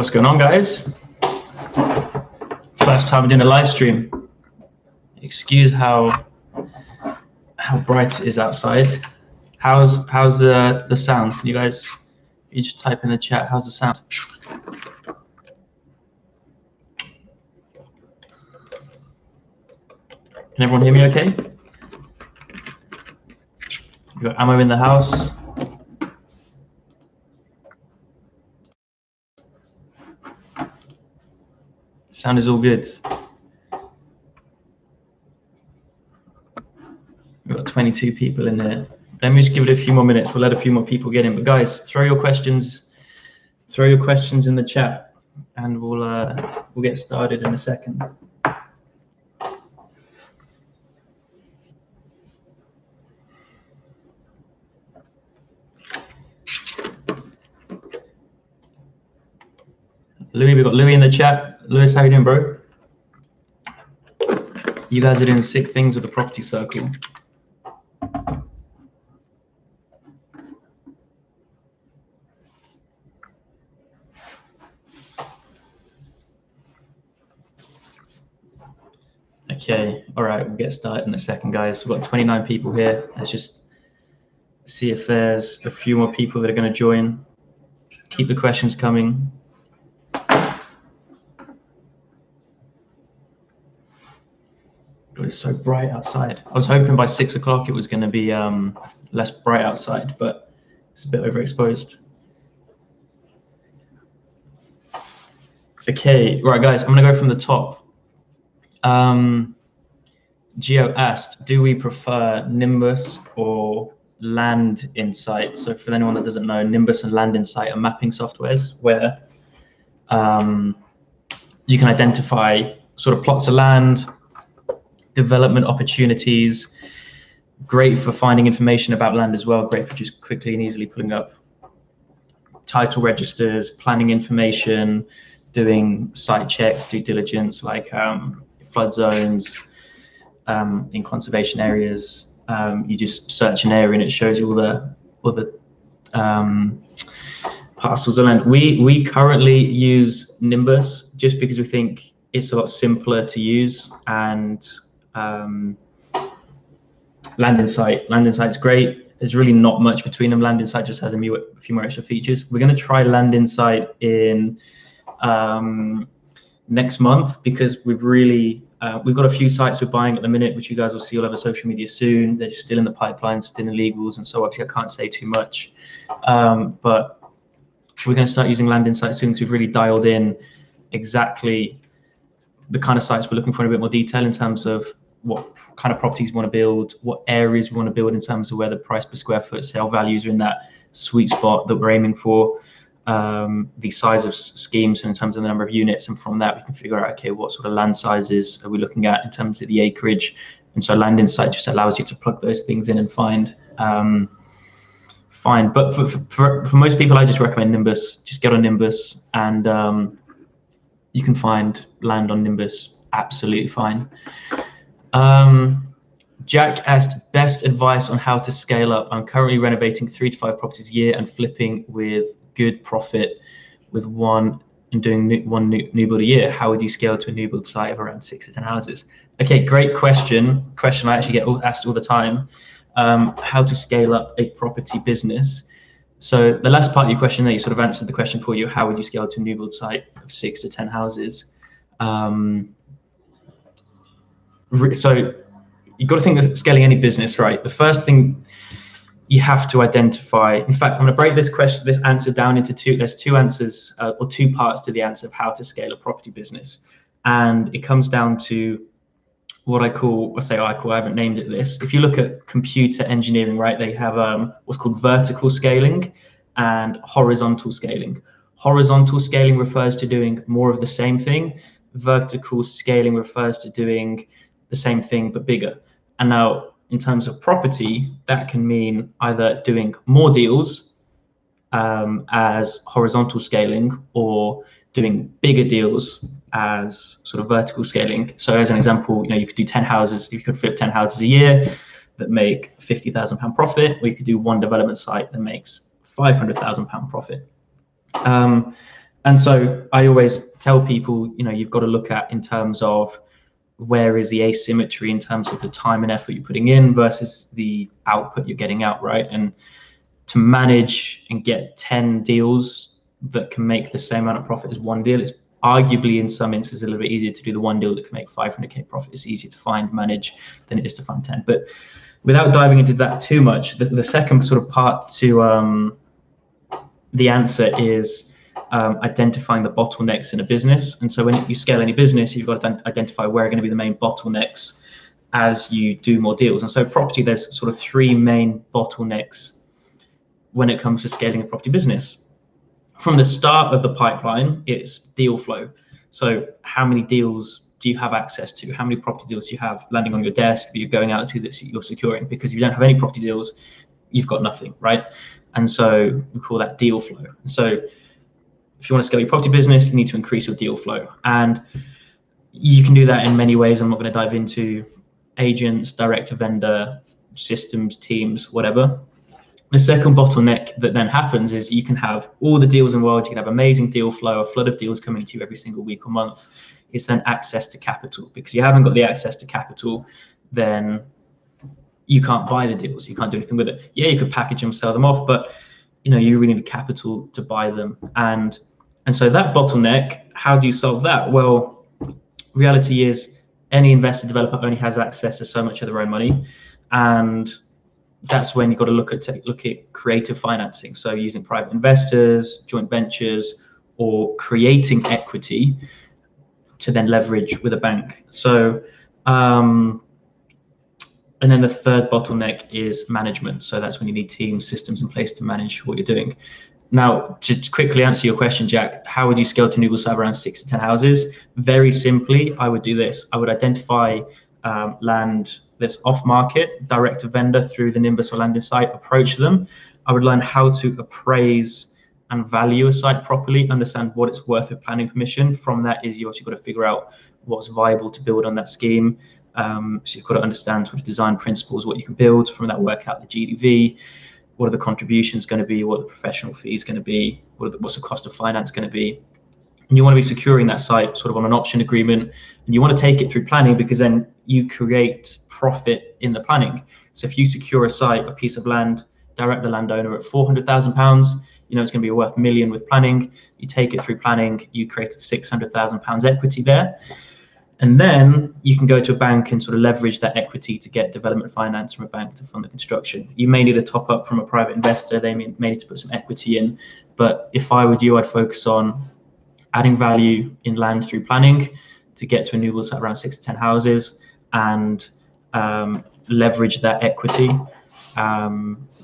What's going on, guys? First time doing a live stream. Excuse how bright it is outside. How's the sound? Can you guys each type in the chat? How's the sound? Can everyone hear me okay? You got ammo in the house. Sound is all good. We've got 22 people in there. Let me just give it a few more minutes. We'll let a few more people get in. But guys, throw your questions in the chat, and we'll get started in a second. Louis, we've got Louis in the chat. Louis, how you doing, bro? You guys are doing sick things with the property circle. Okay, all right, we'll get started in a second, guys. We've got 29 people here. Let's just see if there's a few more people that are going to join. Keep the questions coming. It's so bright outside. I was hoping by 6 o'clock it was going to be less bright outside, but it's a bit overexposed. Okay, right, guys, I'm going to go from the top. Geo asked, do we prefer Nimbus or Land Insight? So for anyone that doesn't know, Nimbus and Land Insight are mapping softwares where you can identify sort of plots of land, development opportunities, great for finding information about land as well, great for just quickly and easily pulling up title registers, planning information, doing site checks, due diligence, like flood zones, in conservation areas. You just search an area and it shows you all the parcels of land. We currently use Nimbus just because we think it's a lot simpler to use, and Land Insight's great. There's really not much between them. Land Insight just has a few more extra features. We're going to try Land Insight in next month because we've got a few sites we're buying at the minute, which you guys will see all over social media soon. They're still in the pipeline, still in legals, and so obviously I can't say too much. But we're going to start using Land Insight soon because we've really dialed in exactly the kind of sites we're looking for in a bit more detail in terms of what kind of properties we want to build, what areas we want to build in terms of where the price per square foot sale values are in that sweet spot that we're aiming for, the size of schemes in terms of the number of units, and from that we can figure out, okay, what sort of land sizes are we looking at in terms of the acreage. And so Land Insight just allows you to plug those things in and find. But for most people, I just recommend Nimbus. Just get on Nimbus, and you can find land on Nimbus absolutely fine. Jack asked, best advice on how to scale up. I'm currently renovating 3 to 5 properties a year and flipping with good profit with one and doing one new build a year. How would you scale to a new build site of around 6 to 10 houses? Okay, great question. Question I actually get asked all the time. How to scale up a property business. So the last part of your question there, you sort of answered the question for you. How would you scale to a new build site of 6 to 10 houses? So you've got to think of scaling any business, right? The first thing you have to identify, in fact, I'm going to break this answer down into two. There's 2 answers or 2 parts to the answer of how to scale a property business. And it comes down to what I haven't named it this. If you look at computer engineering, right, they have what's called vertical scaling and horizontal scaling. Horizontal scaling refers to doing more of the same thing. Vertical scaling refers to doing the same thing but bigger. And now in terms of property, that can mean either doing more deals as horizontal scaling, or doing bigger deals as sort of vertical scaling. So as an example, you could do 10 houses, you could flip 10 houses a year that make £50,000 profit, or you could do one development site that makes £500,000 profit. And so I always tell people, you've got to look at in terms of where is the asymmetry in terms of the time and effort you're putting in versus the output you're getting out, right? And to manage and get 10 deals that can make the same amount of profit as one deal, it's arguably in some instances a little bit easier to do the one deal that can make 500K profit. It's easier to find, manage than it is to find 10. But without diving into that too much, the second sort of part to the answer is identifying the bottlenecks in a business. And so when you scale any business, you've got to identify where are going to be the main bottlenecks as you do more deals. And so property, there's sort of three main bottlenecks when it comes to scaling a property business. From the start of the pipeline, it's deal flow. So how many deals do you have access to? How many property deals do you have landing on your desk that you're going out to that you're securing? Because if you don't have any property deals, you've got nothing, right? And so we call that deal flow. So if you want to scale your property business, you need to increase your deal flow. And you can do that in many ways. I'm not going to dive into agents, direct to vendor, systems, teams, whatever. The second bottleneck that then happens is you can have all the deals in the world, you can have amazing deal flow, a flood of deals coming to you every single week or month. It's then access to capital. Because you haven't got the access to capital, then you can't buy the deals, you can't do anything with it. Yeah, you could package them, sell them off, but you really need capital to buy them. And so that bottleneck, how do you solve that? Well, reality is any investor developer only has access to so much of their own money, and that's when you've got to look at creative financing. So using private investors, joint ventures, or creating equity to then leverage with a bank. So and then the third bottleneck is management. So that's when you need teams, systems in place to manage what you're doing. Now, to quickly answer your question, Jack, how would you scale to Noogle around 6 to 10 houses? Very simply, I would do this. I would identify land that's off market, direct to vendor through the Nimbus or landing site, approach them. I would learn how to appraise and value a site properly, understand what it's worth with planning permission. From that is you also got to figure out what's viable to build on that scheme. So you've got to understand sort of design principles, what you can build. From that, work out the GDV, what are the contributions going to be, what are the professional fees going to be, what's the cost of finance going to be. And you want to be securing that site sort of on an option agreement, and you want to take it through planning because then you create profit in the planning. So if you secure a site, a piece of land, direct the landowner at £400,000, it's going to be worth $1 million with planning. You take it through planning, you created £600,000 equity there. And then you can go to a bank and sort of leverage that equity to get development finance from a bank to fund the construction. You may need a top up from a private investor. They may need to put some equity in. But if I were you, I'd focus on adding value in land through planning to get to a Noogle site around 6 to 10 houses and leverage that equity,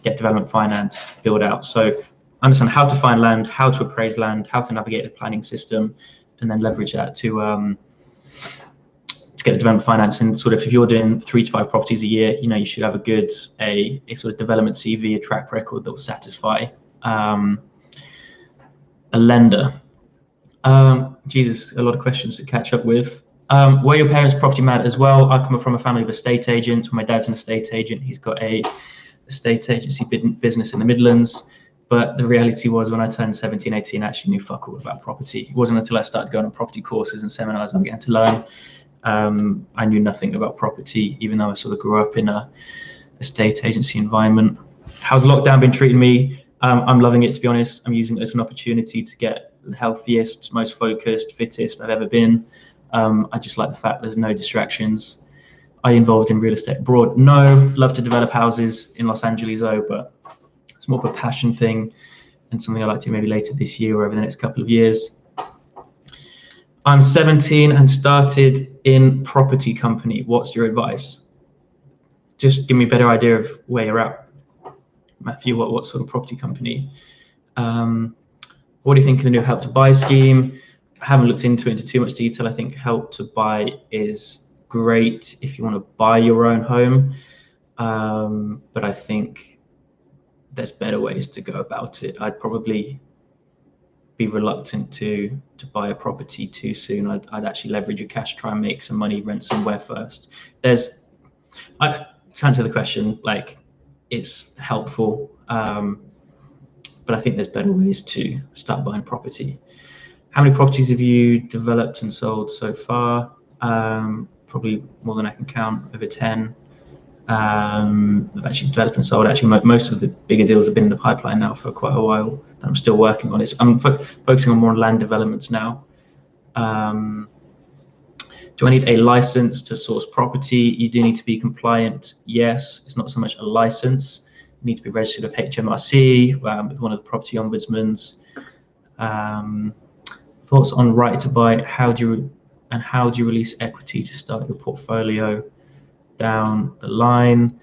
get development finance, build out. So understand how to find land, how to appraise land, how to navigate the planning system, and then leverage that to get the development finance. And sort of if you're doing 3 to 5 properties a year, you should have a sort of development CV, a track record that will satisfy a lender. Jesus, a lot of questions to catch up with. Were your parents property mad as well? I come from a family of estate agents. My dad's an estate agent. He's got a estate agency business in the Midlands. But the reality was when I turned 17, 18, I actually knew fuck all about property. It wasn't until I started going on property courses and seminars I began to learn. I knew nothing about property, even though I sort of grew up in a estate agency environment. How's lockdown been treating me? I'm loving it, to be honest. I'm using it as an opportunity to get the healthiest, most focused, fittest I've ever been. I just like the fact there's no distractions. Are you involved in real estate abroad? No, love to develop houses in Los Angeles though, but it's more of a passion thing and something I'd like to do maybe later this year or over the next couple of years. I'm 17 and started in property company. What's your advice? Just give me a better idea of where you're at. Matthew, what sort of property company? What do you think of the new Help to Buy scheme? I haven't looked into it into too much detail. I think Help to Buy is great if you want to buy your own home. But I think there's better ways to go about it. I'd probably be reluctant to buy a property too soon. I'd actually leverage your cash, try and make some money, rent somewhere first. To answer the question, like, it's helpful, but I think there's better ways to start buying property. How many properties have you developed and sold so far? Probably more than I can count, over 10. I've actually developed and sold. Actually, most of the bigger deals have been in the pipeline now for quite a while that I'm still working on. I'm focusing on more on land developments now. Do I need a license to source property? You do need to be compliant. Yes, it's not so much a license. You need to be registered with HMRC, with one of the property ombudsmans. Thoughts on right to buy? How do you release equity to start your portfolio down the line?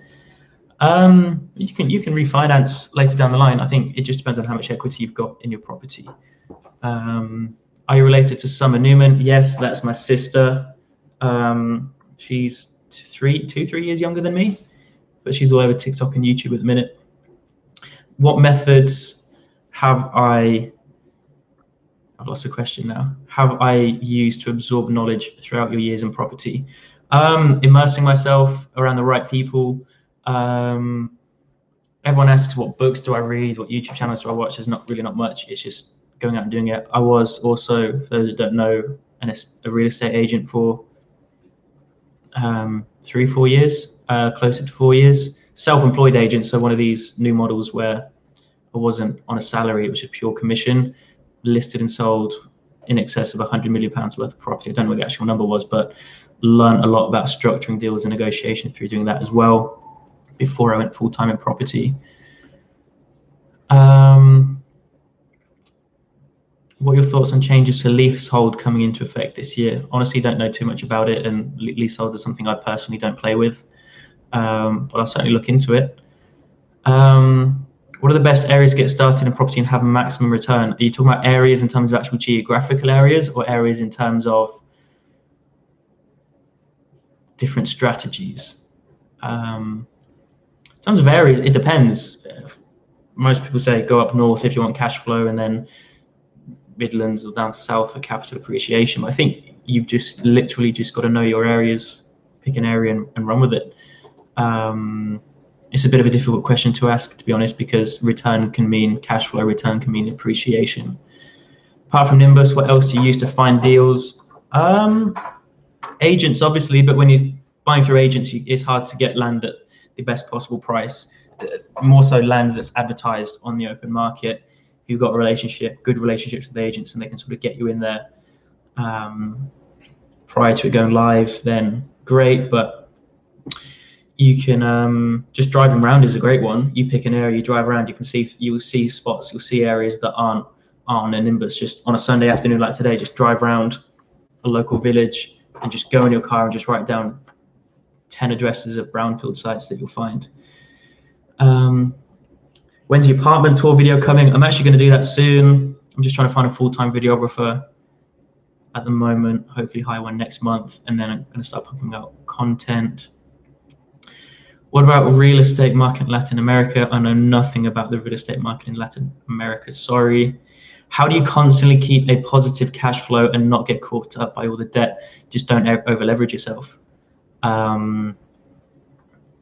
You can refinance later down the line. I think it just depends on how much equity you've got in your property. Are you related to Summer Newman? Yes, that's my sister. She's 3 years younger than me, but she's all over TikTok and YouTube at the minute. What methods have I've lost the question now. Have I used to absorb knowledge throughout your years in property? Immersing myself around the right people. Everyone asks what books do I read, what YouTube channels do I watch. There's not much. It's just going out and doing it. I was also, for those that don't know, a real estate agent for 3-4 years, closer to 4 years. Self-employed agent, so one of these new models where I wasn't on a salary, it was just pure commission, listed and sold in excess of £100 million worth of property. I don't know what the actual number was, but learned a lot about structuring deals and negotiation through doing that as well before I went full-time in property. What are your thoughts on changes to leasehold coming into effect this year? Honestly, don't know too much about it, and leaseholds are something I personally don't play with, but I'll certainly look into it. What are the best areas to get started in property and have a maximum return? Are you talking about areas in terms of actual geographical areas, or areas in terms of different strategies? In terms of areas, it depends. Most people say go up north if you want cash flow, and then Midlands or down south for capital appreciation. But I think you've just literally just got to know your areas, pick an area and run with it. It's a bit of a difficult question to ask, to be honest, because return can mean cash flow, return can mean appreciation. Apart from Nimbus, what else do you use to find deals? Agents, obviously, but when you're buying through agents, it's hard to get land at the best possible price. More so land that's advertised on the open market. If you've got good relationships with agents, and they can sort of get you in there prior to it going live, then great. But you can just driving around is a great one. You pick an area, you drive around, you'll see spots, you'll see areas that aren't on a Nimbus. Just on a Sunday afternoon like today, just drive around a local village and just go in your car and just write down 10 addresses of brownfield sites that you'll find. When's the apartment tour video coming? I'm actually going to do that soon. I'm just trying to find a full-time videographer at the moment, hopefully hire one next month, and then I'm going to start pumping out content. What about real estate market in Latin America? I know nothing about the real estate market in Latin America, sorry. How do you constantly keep a positive cash flow and not get caught up by all the debt? Just don't over leverage yourself.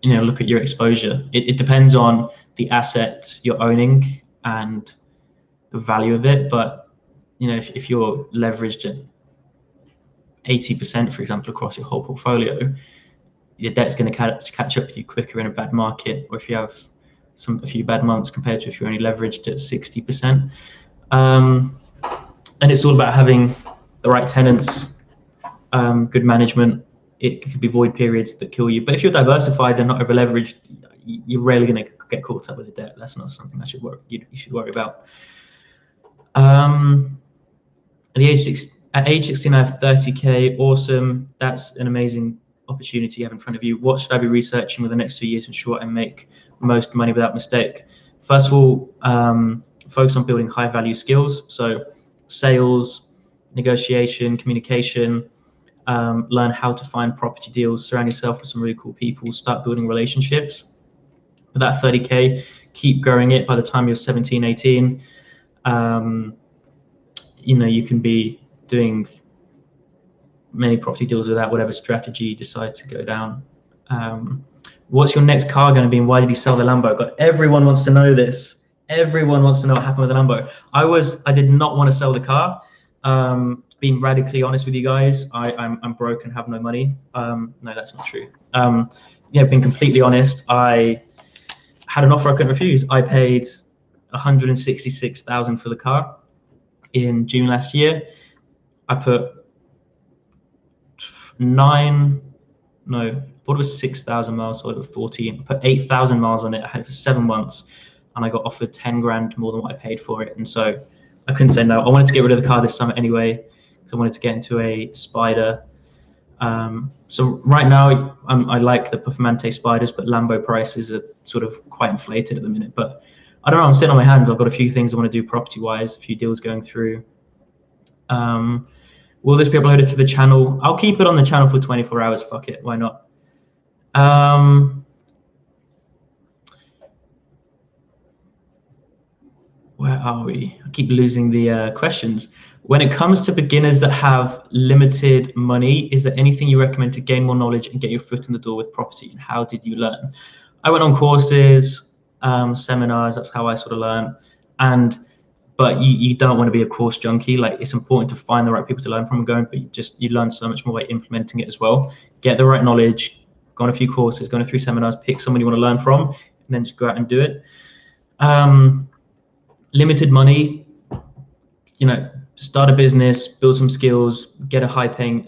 Look at your exposure. It depends on the asset you're owning and the value of it. But if you're leveraged at 80%, for example, across your whole portfolio, your debt's going to catch up with you quicker in a bad market, or if you have a few bad months compared to if you're only leveraged at 60%. And it's all about having the right tenants, good management. It could be void periods that kill you. But if you're diversified and not over leveraged, you're rarely going to get caught up with the debt. That's not something that you should worry about. At age 16, I have 30K. Awesome. That's an amazing opportunity you have in front of you. What should I be researching with the next 2 years to ensure I make most money without mistake? First of all, focus on building high value skills. So sales, negotiation, communication, learn how to find property deals, surround yourself with some really cool people, start building relationships. With that 30K, keep growing it. By the time you're 17, 18, you can be doing many property deals without whatever strategy you decide to go down. What's your next car going to be, and why did you sell the Lambo? God, everyone wants to know this. Everyone wants to know what happened with the Lambo. I did not want to sell the car. Being radically honest with you guys, I'm broke and have no money. No, that's not true. Yeah, being completely honest, I had an offer I couldn't refuse. I paid 166,000 for the car in June last year. I put it was 6,000 miles, so it was 14. I put 8,000 miles on it. I had it for 7 months, and I got offered 10 grand more than what I paid for it. And so I couldn't say no. I wanted to get rid of the car this summer anyway, because I wanted to get into a Spider. So right now, I like the Performante Spiders, but Lambo prices are sort of quite inflated at the minute. But I don't know, I'm sitting on my hands. I've got a few things I want to do property-wise, a few deals going through. Will this be uploaded to the channel? I'll keep it on the channel for 24 hours. Fuck it, why not? Where are we? I keep losing the questions. When it comes to beginners that have limited money, is there anything you recommend to gain more knowledge and get your foot in the door with property? And how did you learn? I went on courses, seminars. That's how I sort of learned. But you don't want to be a course junkie. Like, it's important to find the right people to learn from and going, but you learn so much more by implementing it as well. Get the right knowledge, go on a few courses, go on a few seminars, pick someone you want to learn from, and then just go out and do it. Limited money, start a business, build some skills, get a high paying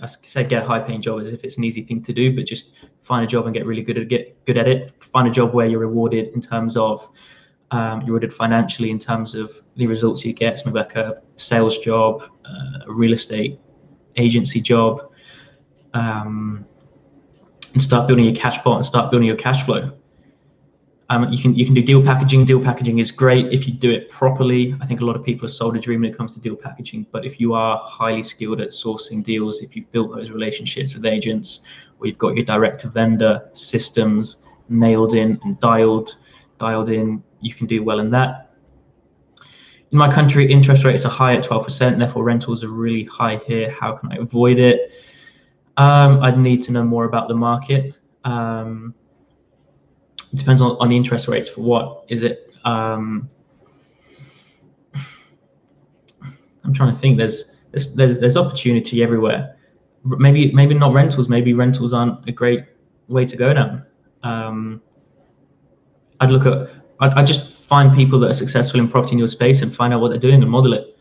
job as if it's an easy thing to do, but just find a job and get really good at it. Find a job where you're rewarded in terms of you're rewarded financially in terms of the results you get. So maybe like a sales job, a real estate agency job, and start building your cash pot and start building your cash flow. You can do deal packaging. Deal packaging is great if you do it properly. I think a lot of people are sold a dream when it comes to deal packaging, but if you are highly skilled at sourcing deals, if you've built those relationships with agents, or you've got your direct to vendor systems nailed in and dialed in, you can do well in that. In my country, interest rates are high at 12%, therefore rentals are really high here. How can I avoid it? I'd need to know more about the market. It depends on the interest rates for what. Is it, I'm trying to think, there's opportunity everywhere. Maybe not rentals, maybe rentals aren't a great way to go down. I'd just find people that are successful in property in your space and find out what they're doing and model it.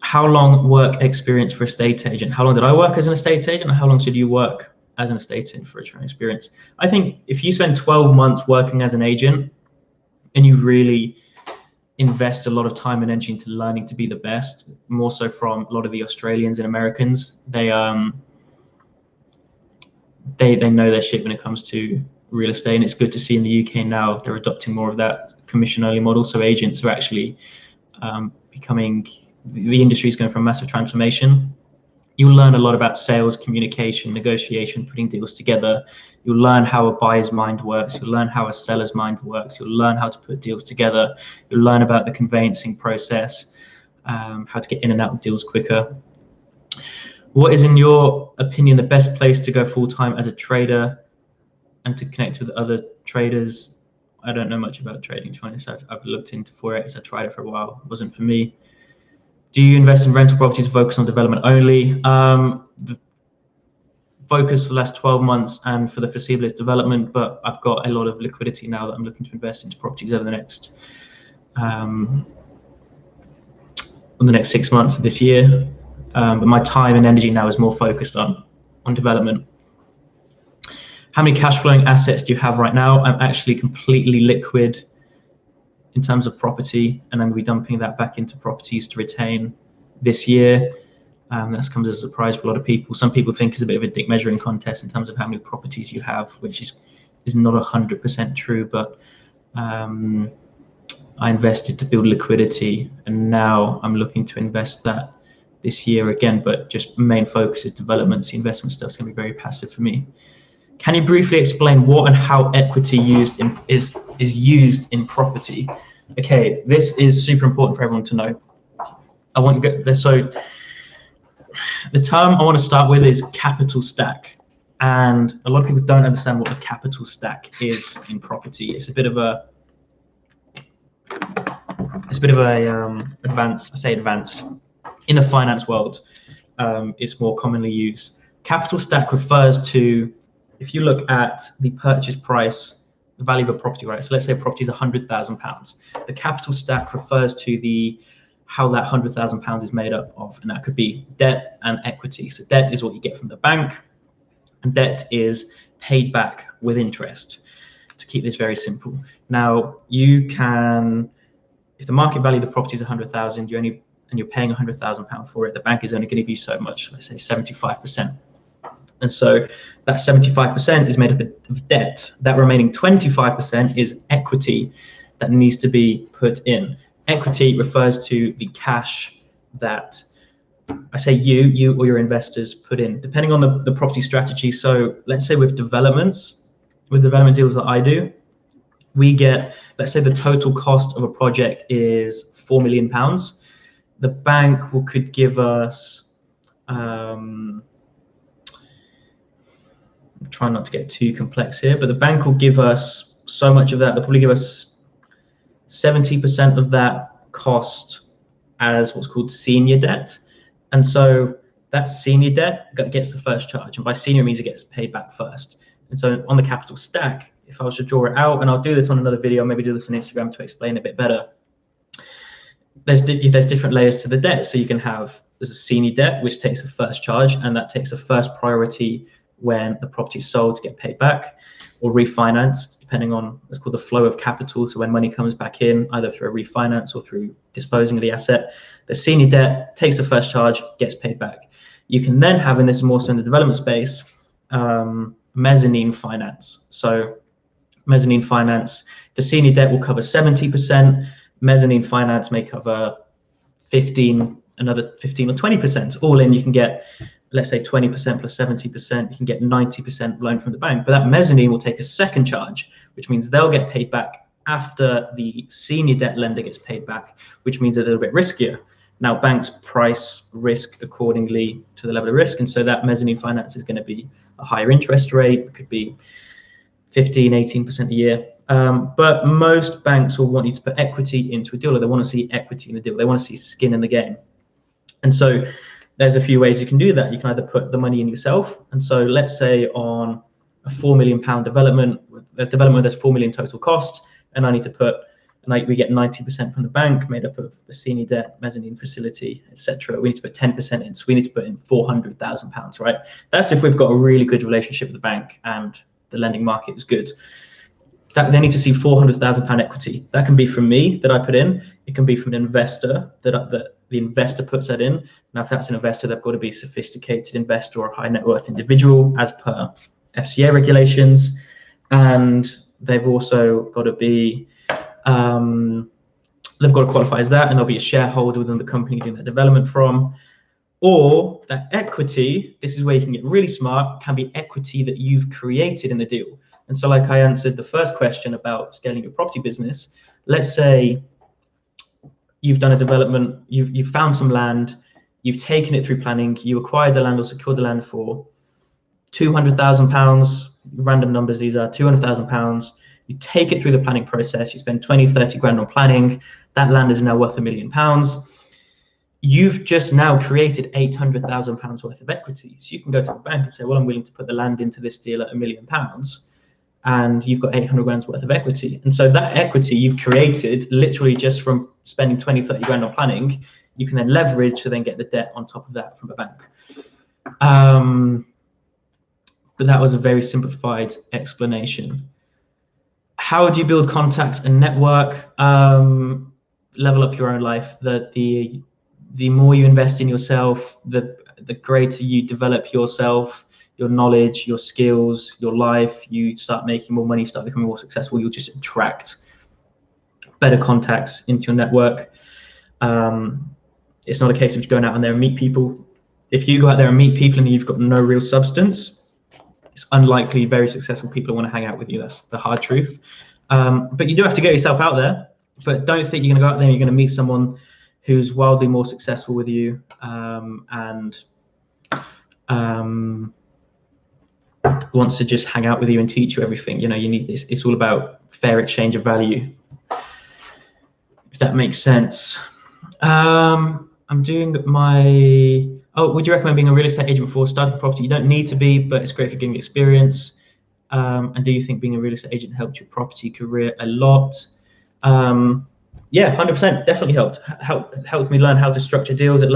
How long work experience for estate agent? How long did I work as an estate agent, and how long should you work as an estate agent for a training experience? I think if you spend 12 months working as an agent and you really invest a lot of time and energy into learning to be the best, more so from a lot of the Australians and Americans, they know their shit when it comes to real estate. And it's good to see in the UK now they're adopting more of that commission only model. So agents are actually becoming, the industry is going for a massive transformation. You'll learn a lot about sales, communication, negotiation, putting deals together. You'll learn how a buyer's mind works. You'll learn how a seller's mind works. You'll learn how to put deals together. You'll learn about the conveyancing process, how to get in and out of deals quicker. What is, in your opinion, the best place to go full-time as a trader and to connect with other traders? I don't know much about trading, to be honest. I've looked into Forex. I tried it for a while. It wasn't for me. Do you invest in rental properties, focus on development only? The focus for the last 12 months and for the foreseeable is development, but I've got a lot of liquidity now that I'm looking to invest into properties over the next 6 months of this year. But my time and energy now is more focused on development. How many cash flowing assets do you have right now? I'm actually completely liquid in terms of property, and I'm going to be dumping that back into properties to retain this year. That comes as a surprise for a lot of people. Some people think it's a bit of a dick measuring contest in terms of how many properties you have, which is not 100% true, but I invested to build liquidity, and now I'm looking to invest that this year again, but just main focus is developments. The investment stuff is going to be very passive for me. Can you briefly explain what and how equity is used in property? Okay, this is super important for everyone to know. I want to get there. So the term I want to start with is capital stack. And a lot of people don't understand what the capital stack is in property. It's a bit of a it's a bit of a advance. I say advance. In the finance world, it's more commonly used. Capital stack refers to, if you look at the purchase price, the value of a property, right? So let's say a property is £100,000. The capital stack refers to how that £100,000 is made up of, and that could be debt and equity. So debt is what you get from the bank, and debt is paid back with interest. To keep this very simple. Now you can, if the market value of the property is 100,000, you're paying £100,000 for it, the bank is only going to give you so much, let's say 75%. And so that 75% is made up of debt. That remaining 25% is equity that needs to be put in. Equity refers to the cash that, I say you or your investors put in, depending on the property strategy. So let's say with development deals that I do, we get, let's say the total cost of a project is £4 million. The bank could give us, I'm trying not to get too complex here, but the bank will give us so much of that. They'll probably give us 70% of that cost as what's called senior debt. And so that senior debt gets the first charge. And by senior means it gets paid back first. And so on the capital stack, if I was to draw it out, and I'll do this on another video, maybe do this on Instagram to explain it a bit better. There's different layers to the debt. So there's a senior debt, which takes a first charge, and that takes a first priority when the property is sold to get paid back or refinanced, depending on what's called the flow of capital. So when money comes back in, either through a refinance or through disposing of the asset, the senior debt takes the first charge, gets paid back. You can then have, in this more so in the development space, mezzanine finance. So mezzanine finance, the senior debt will cover 70%. Mezzanine finance may cover 15, another 15 or 20%. All in, you can get, let's say 20% plus 70%, you can get 90% loan from the bank. But that mezzanine will take a second charge, which means they'll get paid back after the senior debt lender gets paid back, which means they're a little bit riskier. Now, banks price risk accordingly to the level of risk. And so that mezzanine finance is going to be a higher interest rate. It could be 15, 18% a year. But most banks will want you to put equity into a deal, or they want to see equity in the deal. They want to see skin in the game. And so there's a few ways you can do that. You can either put the money in yourself. And so let's say on a £4 million development, there's 4 million total cost, and I need to put, and we get 90% from the bank, made up of the senior debt, mezzanine facility, etc. We need to put 10% in, so we need to put in £400,000, right? That's if we've got a really good relationship with the bank and the lending market is good. They need to see £400,000 equity. That can be from me that I put in. It can be from an investor that the investor puts that in. Now, if that's an investor, they've got to be a sophisticated investor or a high net worth individual as per FCA regulations, and they've also got to be they've got to qualify as that, and they'll be a shareholder within the company doing that development from. Or that equity, this is where you can get really smart, can be equity that you've created in the deal. And so, like I answered the first question about scaling your property business, let's say you've done a development, you've found some land, you've taken it through planning, you acquired the land or secured the land for £200,000, random numbers these are, £200,000. You take it through the planning process, you spend 20, 30 grand on planning, that land is now worth £1 million. You've just now created £800,000 worth of equity. So you can go to the bank and say, well, I'm willing to put the land into this deal at £1 million, and you've got 800 grand's worth of equity. And so that equity you've created literally just from spending 20, 30 grand on planning, you can then leverage to then get the debt on top of that from a bank. But that was a very simplified explanation. How do you build contacts and network? Level up your own life. The more you invest in yourself, the greater you develop yourself, your knowledge, your skills, your life, you start making more money, start becoming more successful, you'll just attract better contacts into your network. It's not a case of going out there and meet people. If you go out there and meet people and you've got no real substance, it's unlikely very successful people want to hang out with you. That's the hard truth. But you do have to get yourself out there. But don't think you're going to go out there and you're going to meet someone who's wildly more successful with you and wants to just hang out with you and teach you everything. You know, you need this. It's all about fair exchange of value. if that makes sense. I'm doing my, would you recommend being a real estate agent before starting property? You don't need to be, but it's great for getting experience. And do you think being a real estate agent helped your property career a lot? Yeah, 100%, definitely helped me learn how to structure deals. It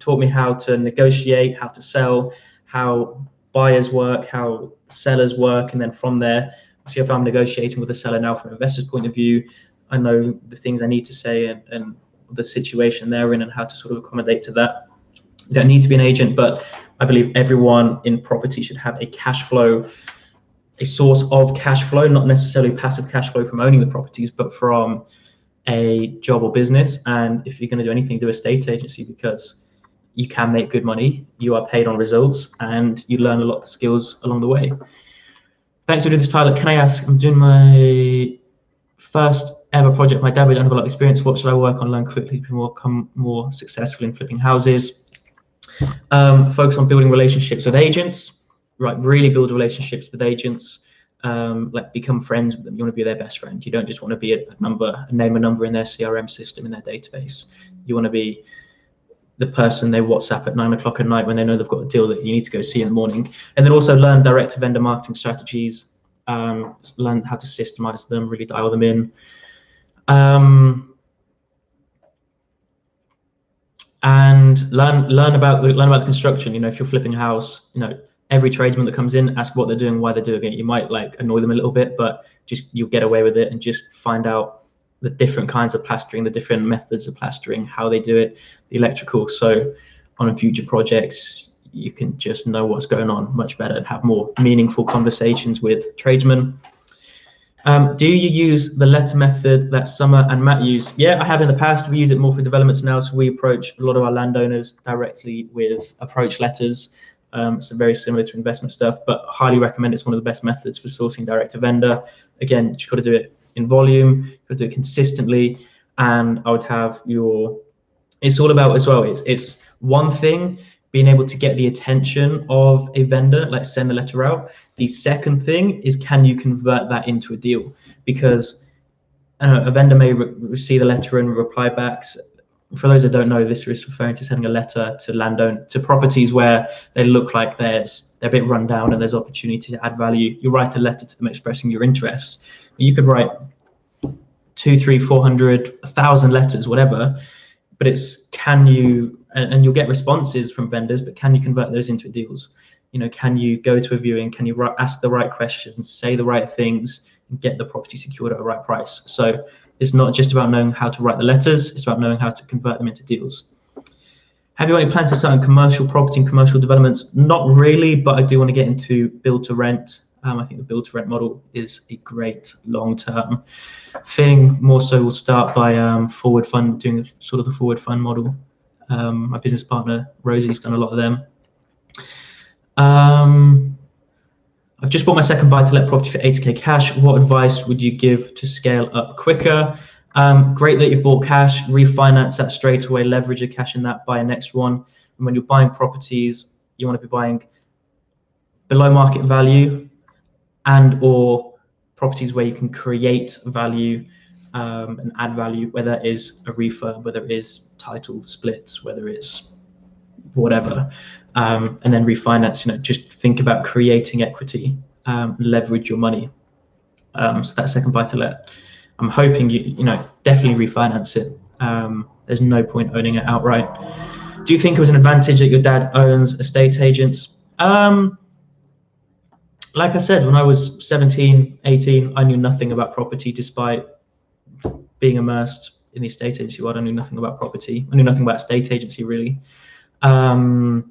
taught me how to negotiate, how to sell, how buyers work, how sellers work. And then from there, see if I'm negotiating with a seller now from an investor's point of view, I know the things I need to say and the situation they're in and how to sort of accommodate to that. You don't need to be an agent, but I believe everyone in property should have a cash flow, a source of cash flow, not necessarily passive cash flow from owning the properties, but from a job or business. And if you're going to do anything, do a estate agency, because you can make good money, you are paid on results, and you learn a lot of skills along the way. Thanks for doing this, Tyler. Can I ask, I'm doing my first ever project. My dad, we don't have a lot of experience. What should I work on, learn quickly to become more successful in flipping houses? Focus on building relationships with agents, right? Really build relationships with agents. Like become friends with them. You want to be their best friend. You don't just want to be a name a number in their CRM system, in their database. You want to be the person they WhatsApp at 9 o'clock at night when they know they've got a deal that you need to go see in the morning. And then also learn direct to vendor marketing strategies, learn how to systemize them, really dial them in. And learn about the construction. You know, if you're flipping a house, you know, every tradesman that comes in, ask what they're doing, why they're doing it. You might like annoy them a little bit, but just you'll get away with it, and just find out the different kinds of plastering, the different methods of plastering, how they do it, the electrical. So on future projects, you can just know what's going on much better and have more meaningful conversations with tradesmen. Do you use the letter method that Summer and Matt use? Yeah, I have in the past. We use it more for developments now. So we approach a lot of our landowners directly with approach letters. So very similar to investment stuff, but highly recommend. It's one of the best methods for sourcing direct to vendor. Again, you've got to do it in volume, you've got to do it consistently. And I would have it's all about as well, it's one thing, being able to get the attention of a vendor, like send the letter out. The second thing is, can you convert that into a deal? Because a vendor may receive a letter and reply back. For those that don't know, this is referring to sending a letter to properties where they look like they're a bit run down and there's opportunity to add value. You write a letter to them expressing your interest. You could write 200, 300, 400, 1,000 letters, whatever, but it's, can you, and you'll get responses from vendors, but can you convert those into deals? You know, can you go to a viewing? Can you ask the right questions, say the right things, and get the property secured at the right price? So it's not just about knowing how to write the letters, it's about knowing how to convert them into deals. Have you got any plans to start in commercial property and commercial developments? Not really, but I do want to get into build to rent. I think the build to rent model is a great long-term thing. More so, we'll start by forward fund, doing sort of the forward fund model. My business partner Rosie's done a lot of them. I've just bought my second buy-to-let property for 80k cash. What advice would you give to scale up quicker? Great that you've bought cash, refinance that straight away, leverage the cash in that, buy a next one. And when you're buying properties, you want to be buying below market value, and or properties where you can create value and add value, whether it is a refurb, whether it is title splits, whether it's whatever, and then refinance. You know, just think about creating equity, leverage your money. So that second buy to let, I'm hoping you know, definitely refinance it. There's no point owning it outright. Do you think it was an advantage that your dad owns estate agents? Like I said, when I was 17, 18, I knew nothing about property, despite being immersed in the estate agency world. I knew nothing about property. I knew nothing about estate agency, really. The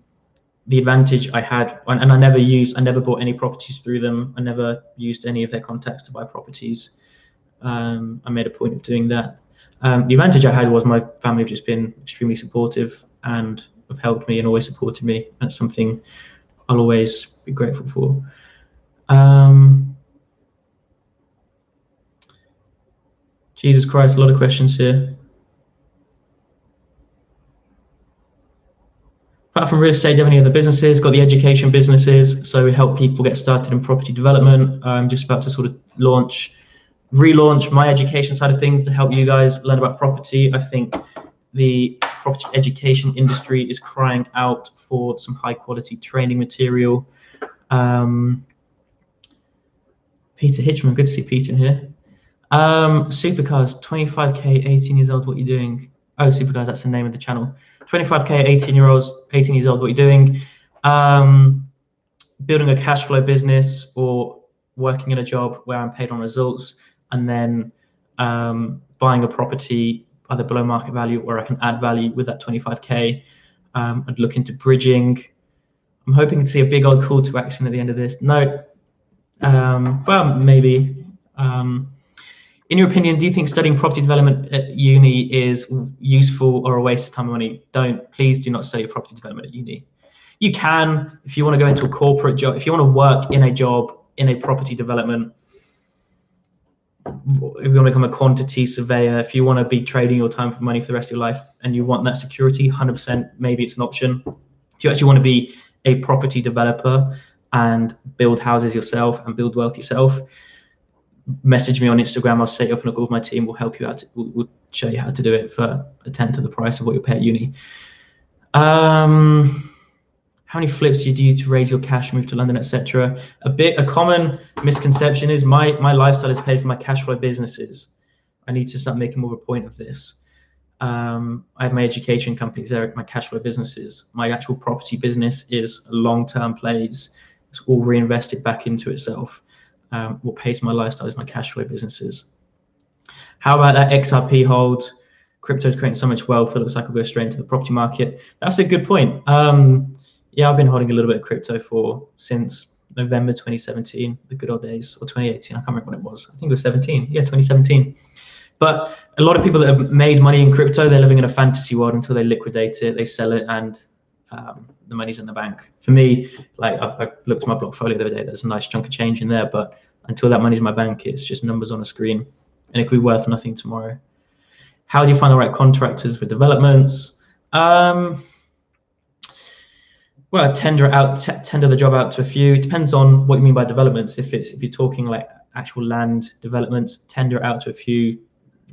advantage I had, and I never bought any properties through them. I never used any of their contacts to buy properties. I made a point of doing that. The advantage I had was my family have just been extremely supportive and have helped me and always supported me. That's something I'll always be grateful for. Jesus Christ, a lot of questions here. Apart from real estate, do you have any other businesses? Got the education businesses, so we help people get started in property development. I'm just about to sort of launch relaunch my education side of things to help you guys learn about property. I think the property education industry is crying out for some high quality training material. Peter Hitchman, good to see Peter in here. Supercars, 25k, 18 years old, what are you doing? Oh, Supercars, that's the name of the channel. 25k, 18 years old, what are you doing? Building a cash flow business or working in a job where I'm paid on results, and then buying a property either below market value or I can add value with that 25k. I'd look into bridging. I'm hoping to see a big old call to action at the end of this. No, well, maybe. In your opinion, do you think studying property development at uni is useful or a waste of time and money? Please do not study property development at uni. You can, if you want to go into a corporate job, if you want to work in a job in a property development, if you want to become a quantity surveyor, if you want to be trading your time for money for the rest of your life and you want that security, 100% maybe it's an option. If you actually want to be a property developer and build houses yourself and build wealth yourself, message me on Instagram. I'll set you up in a call with my team. We'll help you out. We'll show you how to do it for a tenth of the price of what you pay at uni. How many flips do you do to raise your cash, move to London, etc.? A common misconception is my lifestyle is paid for my cash flow businesses. I need to start making more of a point of this. I have my education companies there, my cash flow businesses. My actual property business is long-term plays. It's all reinvested back into itself. What pays my lifestyle is my cash flow businesses. How about that XRP hold? Crypto is creating so much wealth, it looks like I'll go straight into the property market. That's a good point. Yeah, I've been holding a little bit of crypto since November 2017, the good old days, or 2018. I can't remember when it was. I think it was 17. Yeah, 2017. But a lot of people that have made money in crypto, they're living in a fantasy world until they liquidate it, they sell it, and the money's in the bank. For me, like I looked at my portfolio the other day, there's a nice chunk of change in there, but until that money's in my bank, it's just numbers on a screen, and it could be worth nothing tomorrow. How do you find the right contractors for developments? Well, tender the job out to a few. It depends on what you mean by developments. If you're talking like actual land developments, tender out to a few.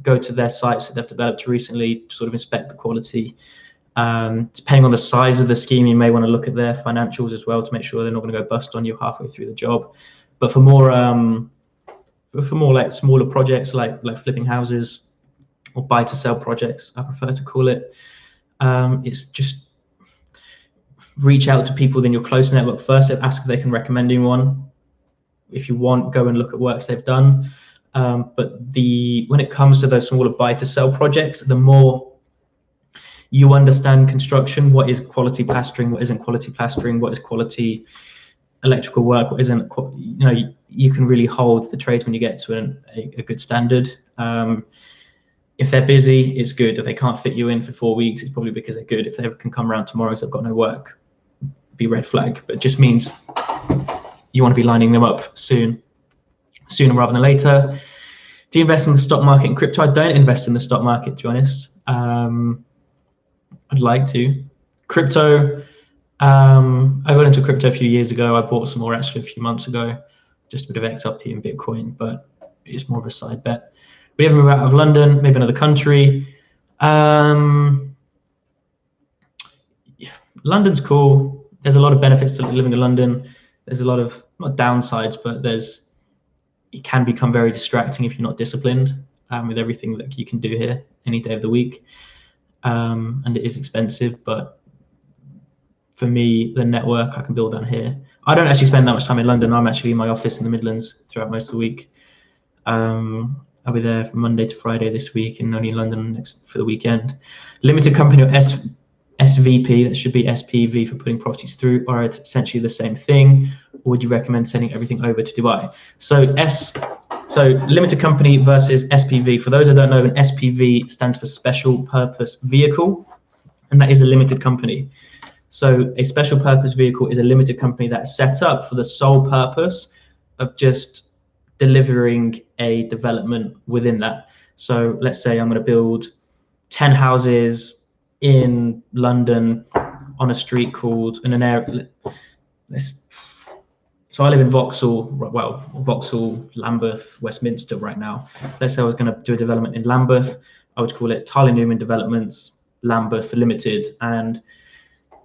Go to their sites that they've developed recently, sort of inspect the quality. Depending on the size of the scheme, you may want to look at their financials as well to make sure they're not going to go bust on you halfway through the job. But for more like smaller projects, like flipping houses or buy to sell projects, I prefer to call it. It's just reach out to people in your close network first and ask if they can recommend anyone. If you want, go and look at works they've done. But when it comes to those smaller buy to sell projects, the more you understand construction, what is quality plastering, what isn't quality plastering, what is quality electrical work, what isn't, you can really hold the trades when you get to a good standard. If they're busy, it's good. If they can't fit you in for 4 weeks, it's probably because they're good. If they can come around tomorrow because they've got no work, be red flag. But it just means you want to be lining them up sooner rather than later. Do you invest in the stock market and crypto? I don't invest in the stock market, to be honest. I'd like to. Crypto, I got into crypto a few years ago. I bought some more actually a few months ago, just a bit of XRP and Bitcoin, but it's more of a side bet. We ever move out of London, maybe another country. London's cool. There's a lot of benefits to living in London. There's a lot of, not downsides, but it can become very distracting if you're not disciplined with everything that you can do here any day of the week. And it is expensive, but for me, the network I can build down here. I don't actually spend that much time in London. I'm actually in my office in the Midlands throughout most of the week. I'll be there from Monday to Friday this week and only in London for the weekend. Limited company or SVP, that should be SPV for putting properties through, are essentially the same thing. Or would you recommend sending everything over to Dubai? So limited company versus SPV. For those that don't know, an SPV stands for special purpose vehicle, and that is a limited company. So a special purpose vehicle is a limited company that's set up for the sole purpose of just delivering a development within that. So let's say I'm going to build 10 houses in London on a street called, in an area, So I live in Vauxhall, well, Vauxhall, Lambeth, Westminster right now. Let's say I was going to do a development in Lambeth, I would call it Tarley Newman Developments, Lambeth Limited, and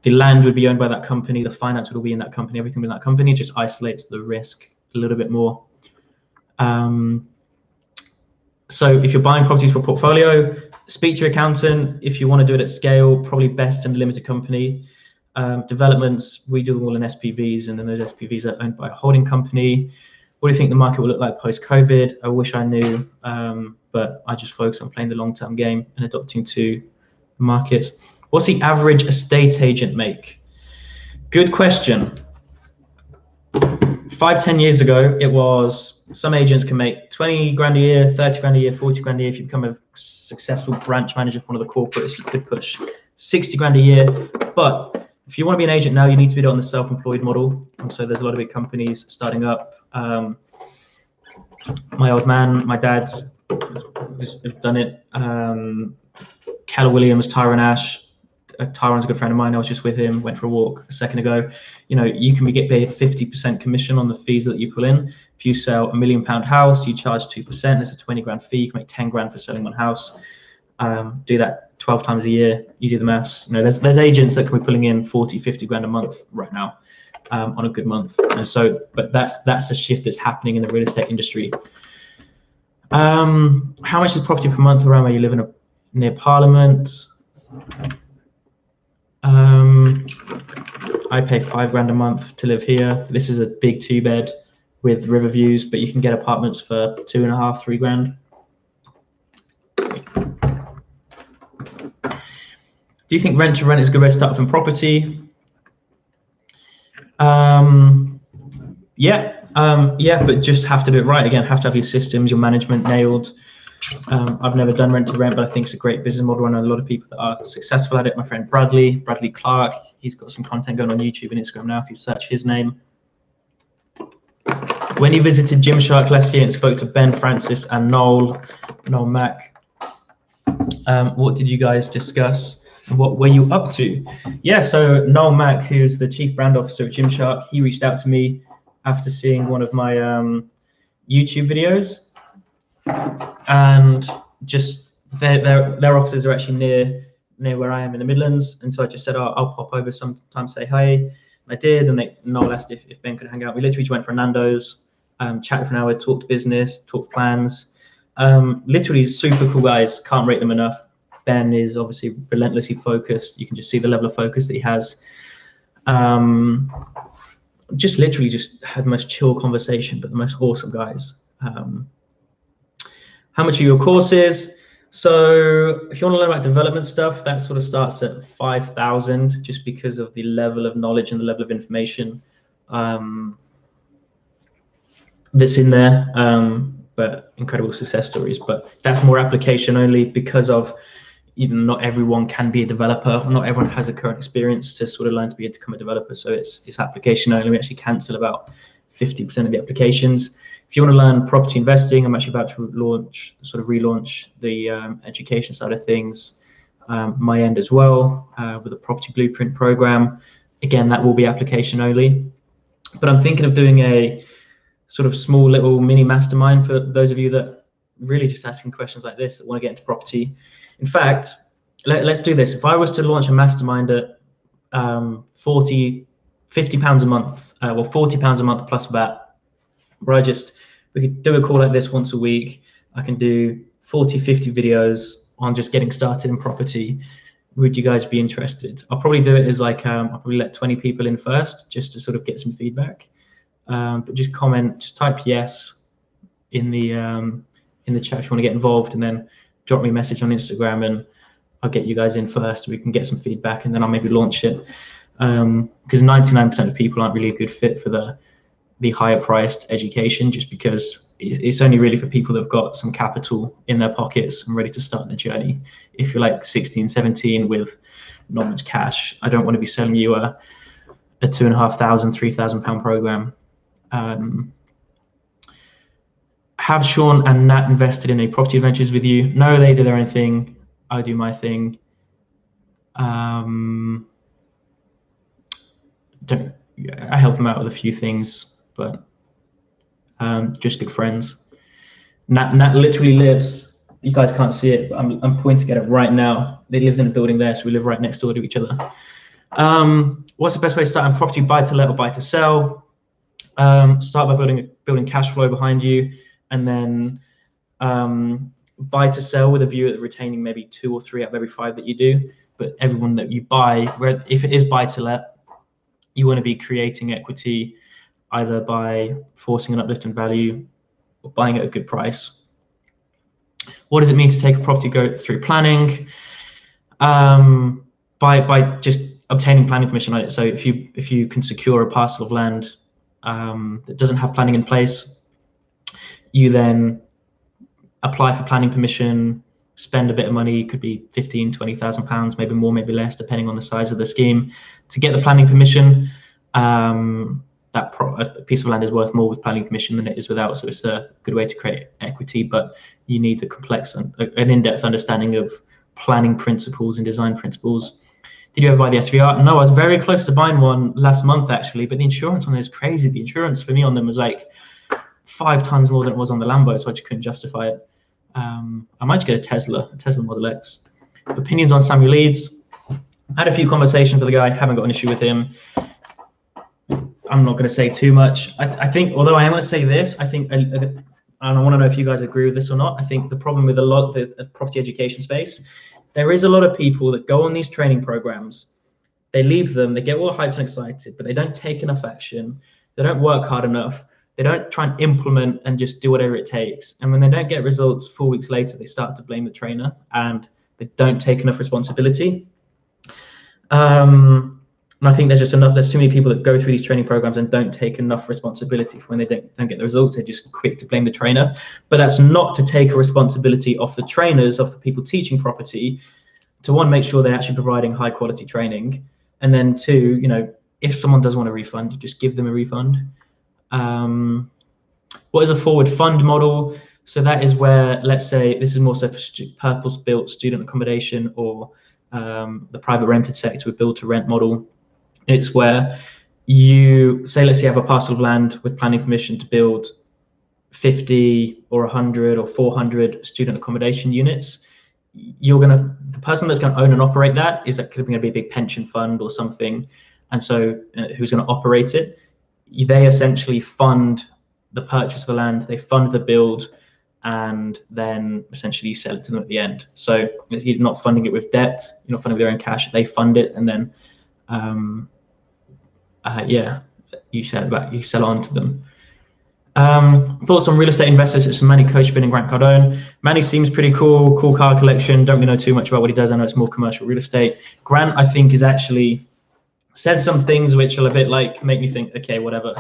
the land would be owned by that company, the finance would all be in that company, everything in that company, just isolates the risk a little bit more. So if you're buying properties for portfolio, speak to your accountant. If you want to do it at scale, probably best in a limited company. Developments, we do them all in SPVs, and then those SPVs are owned by a holding company. What do you think the market will look like post-COVID? I wish I knew, but I just focus on playing the long-term game and adapting to markets. What's the average estate agent make? Good question. 5-10 years ago, it was some agents can make 20 grand a year, 30 grand a year, 40 grand a year. If you become a successful branch manager for one of the corporates, you could push 60 grand a year. But if you want to be an agent now, you need to be on the self-employed model. And so there's a lot of big companies starting up. My old man, my dad have done it. Keller Williams, Tyrone Ash. Tyrone's a good friend of mine. I was just with him, went for a walk a second ago. You know, you can get paid 50% commission on the fees that you pull in. If you sell £1 million house, you charge 2%. There's a 20 grand fee. You can make 10 grand for selling one house. Do that 12 times a year. You do the maths. You know, there's agents that can be pulling in 40, 50 grand a month right now on a good month. And so, but that's the shift that's happening in the real estate industry. How much is property per month around where you live near Parliament? I pay £5 grand a month to live here. This is a big 2-bed with river views, but you can get apartments for 2.5, 3 grand. Do you think rent to rent is a good way to start off in property? Yeah, but just have to do it right. Again, have to have your systems, your management nailed. I've never done rent to rent, but I think it's a great business model. I know a lot of people that are successful at it. My friend Bradley Clark, he's got some content going on YouTube and Instagram now if you search his name. When you visited Gymshark last year and spoke to Ben Francis and Noel Mack, what did you guys discuss? What were you up to? Yeah, so Noel Mack, who's the chief brand officer at Gymshark, he reached out to me after seeing one of my YouTube videos. And just their offices are actually near where I am in the Midlands, and so I just said, I'll pop over sometime, say hi. I did, and Noel asked if Ben could hang out. We literally just went for Nando's, chatted for an hour, talked business, talked plans. Literally super cool guys, can't rate them enough. Ben is obviously relentlessly focused. You can just see the level of focus that he has. Just literally just had the most chill conversation, but the most awesome guys. How much are your courses? So if you want to learn about development stuff, that sort of starts at 5,000, just because of the level of knowledge and the level of information that's in there. But incredible success stories. But that's more application only, because of even not everyone can be a developer. Not everyone has a current experience to sort of learn to become a developer. So it's application only. We actually cancel about 50% of the applications. If you want to learn property investing, I'm actually about to relaunch the education side of things, my end as well, with a property blueprint program. Again, that will be application only. But I'm thinking of doing a sort of small little mini mastermind for those of you that really just asking questions like this that want to get into property. In fact, let's do this. If I was to launch a mastermind at £50 a month, well, £40 a month plus VAT, where we could do a call like this once a week. I can do 40, 50 videos on just getting started in property. Would you guys be interested? I'll probably do it as like, I'll probably let 20 people in first, just to sort of get some feedback. But just comment, just type yes in the chat if you want to get involved, and then drop me a message on Instagram and I'll get you guys in first. We can get some feedback and then I'll maybe launch it. Because 99% of people aren't really a good fit for the higher priced education, just because it's only really for people that have got some capital in their pockets and ready to start their journey. If you're like 16, 17 with not much cash, I don't want to be selling you a £2,500, £3,000 program. Have Sean and Nat invested in any property adventures with you? No, they do their own thing. I do my thing. I help them out with a few things. but just good friends. Nat literally lives, you guys can't see it, but I'm pointing at it right now. He lives in a building there, so we live right next door to each other. What's the best way to start on property? Buy to let or buy to sell? Start by building cash flow behind you, and then buy to sell with a view at retaining maybe 2 or 3 out of every 5 that you do. But everyone that you buy, if it is buy to let, you want to be creating equity either by forcing an uplift in value or buying at a good price. What does it mean to take a property go through planning? By just obtaining planning permission on it. So if you can secure a parcel of land that doesn't have planning in place, you then apply for planning permission, spend a bit of money, could be 15,000, 20,000 pounds, maybe more, maybe less, depending on the size of the scheme, to get the planning permission. A piece of land is worth more with planning permission than it is without, so it's a good way to create equity, but you need a complex and an in-depth understanding of planning principles and design principles. Did you ever buy the SVR? No, I was very close to buying one last month actually, but the insurance on it is crazy. The insurance for me on them was like 5 times more than it was on the Lambo, so I just couldn't justify it. I might just get a Tesla Model X. Opinions on Samuel Leeds. I had a few conversations with the guy. I haven't got an issue with him. I'm not going to say too much. I think, although I am going to say this, I think, and I want to know if you guys agree with this or not, I think the problem with a lot of the property education space, there is a lot of people that go on these training programs, they leave them, they get all hyped and excited, but they don't take enough action, they don't work hard enough, they don't try and implement and just do whatever it takes. And when they don't get results 4 weeks later, they start to blame the trainer and they don't take enough responsibility. And I think there's too many people that go through these training programs and don't take enough responsibility for when they don't get the results. They're just quick to blame the trainer. But that's not to take a responsibility off the trainers, off the people teaching property, to one, make sure they're actually providing high quality training. And then 2, if someone does want a refund, you just give them a refund. What is a forward fund model? So that is where, let's say, this is more so for purpose-built student accommodation or the private rented sector with build to rent model. It's where you say, let's say you have a parcel of land with planning permission to build 50 or 100 or 400 student accommodation units. The person that's going to own and operate that is going to be a big pension fund or something, and so who's going to operate it? They essentially fund the purchase of the land, they fund the build, and then essentially you sell it to them at the end. So you're not funding it with debt, you're not funding their own cash, they fund it, and then you sell on to them. Thoughts on real estate investors such as Manny Coachbin and Grant Cardone. Manny seems pretty cool car collection, don't really know too much about what he does. I know it's more commercial real estate. Grant, I think, is actually says some things which are a bit like make me think, okay, whatever.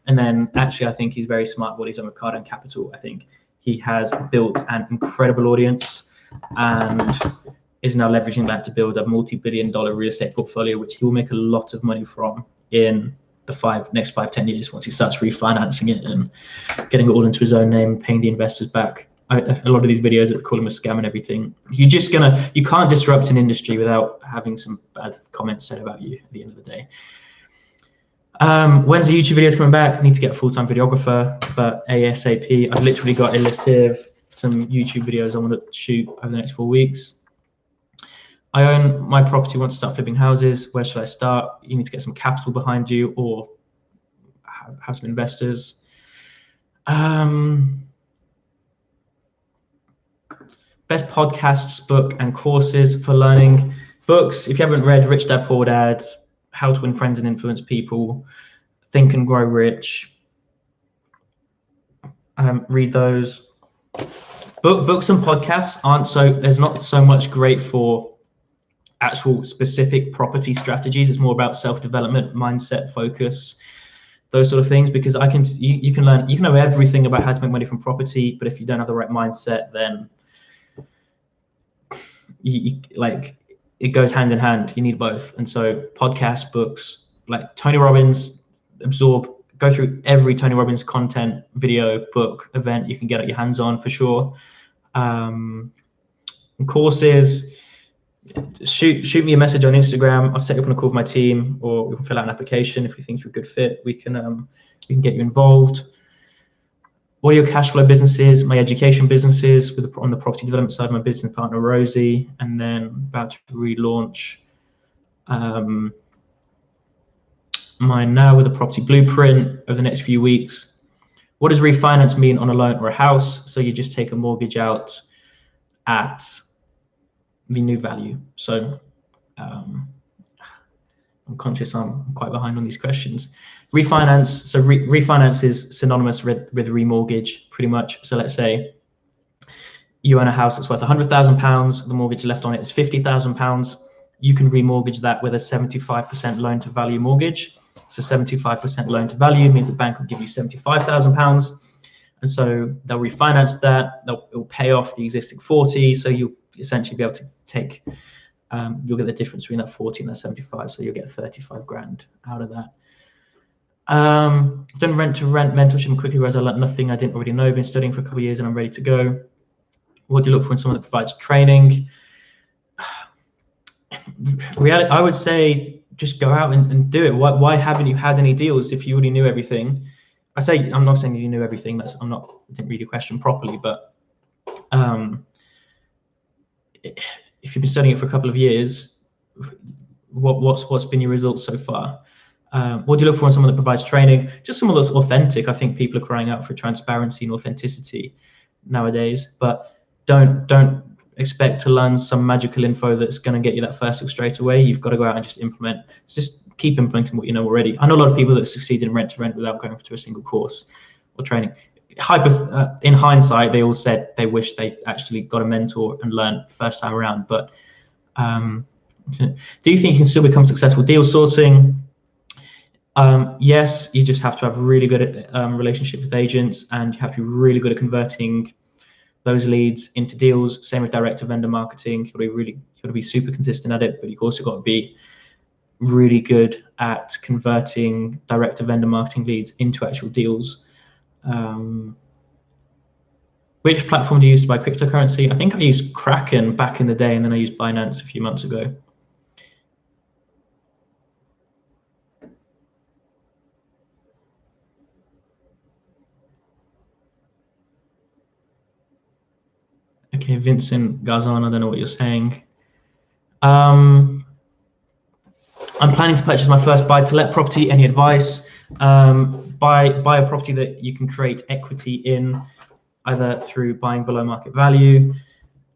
And then actually I think he's very smart what he's done with Cardone Capital. I think he has built an incredible audience and is now leveraging that to build a multi-billion-dollar real estate portfolio, which he will make a lot of money from in the next 5-10 years once he starts refinancing it and getting it all into his own name, paying the investors back. A lot of these videos that call him a scam and everything. You can't disrupt an industry without having some bad comments said about you at the end of the day. When's the YouTube videos coming back? I need to get a full-time videographer, but ASAP. I've literally got a list here of some YouTube videos I want to shoot over the next 4 weeks. I own my property, want to start flipping houses. Where should I start? You need to get some capital behind you or have some investors. Best podcasts, book, and courses for learning. Books, if you haven't read Rich Dad Poor Dad, How to Win Friends and Influence People, Think and Grow Rich, read those. Books and podcasts there's not so much great for actual specific property strategies. It's more about self-development, mindset, focus, those sort of things, because you can know everything about how to make money from property, but if you don't have the right mindset, then it goes hand in hand. You need both. And so podcasts, books, like Tony Robbins, go through every Tony Robbins content, video, book, event you can get your hands on for sure. And courses, shoot me a message on Instagram. I'll set you up on a call with my team, or we can fill out an application if we think you're a good fit. We can get you involved. What are your cash flow businesses? My education businesses on the property development side, my business partner Rosie, and then about to relaunch mine now with a property blueprint over the next few weeks. What does refinance mean on a loan or a house? So you just take a mortgage out at the new value. So I'm conscious I'm quite behind on these questions. Refinance, so refinance is synonymous with remortgage pretty much. So let's say you own a house that's worth £100,000, the mortgage left on it is £50,000. You can remortgage that with a 75% loan to value mortgage. So 75% loan to value means the bank will give you £75,000. And so they'll refinance that, it'll pay off the existing 40. So you'll essentially be able to take, you'll get the difference between that 40 and that 75. So you'll get 35 grand out of that. Done rent to rent mentorship and quickly realized I learned nothing I didn't already know. Been studying for a couple of years and I'm ready to go. What do you look for in someone that provides training? Reality, I would say just go out and do it. Why haven't you had any deals if you already knew everything? I'm not saying you knew everything. I didn't read your question properly, but if you've been studying it for a couple of years, what's been your results so far? What do you look for in someone that provides training? Just someone that's authentic. I think people are crying out for transparency and authenticity nowadays, but don't expect to learn some magical info that's going to get you that first deal straight away. You've got to go out and just implement. Just keep implementing what you know already. I know a lot of people that succeed in rent to rent without going to a single course or training. In hindsight, they all said they wish they actually got a mentor and learned first time around. But do you think you can still become successful deal sourcing? Yes, you just have to have really good relationship with agents, and you have to be really good at converting those leads into deals. Same with direct to vendor marketing. You've got to be super consistent at it, but you've also got to be really good at converting direct to vendor marketing leads into actual deals. Which platform do you use to buy cryptocurrency? I think I used Kraken back in the day, and then I used Binance a few months ago. Okay, Vincent Gazan, I don't know what you're saying. I'm planning to purchase my first buy-to-let property. Any advice? Buy a property that you can create equity in, either through buying below market value,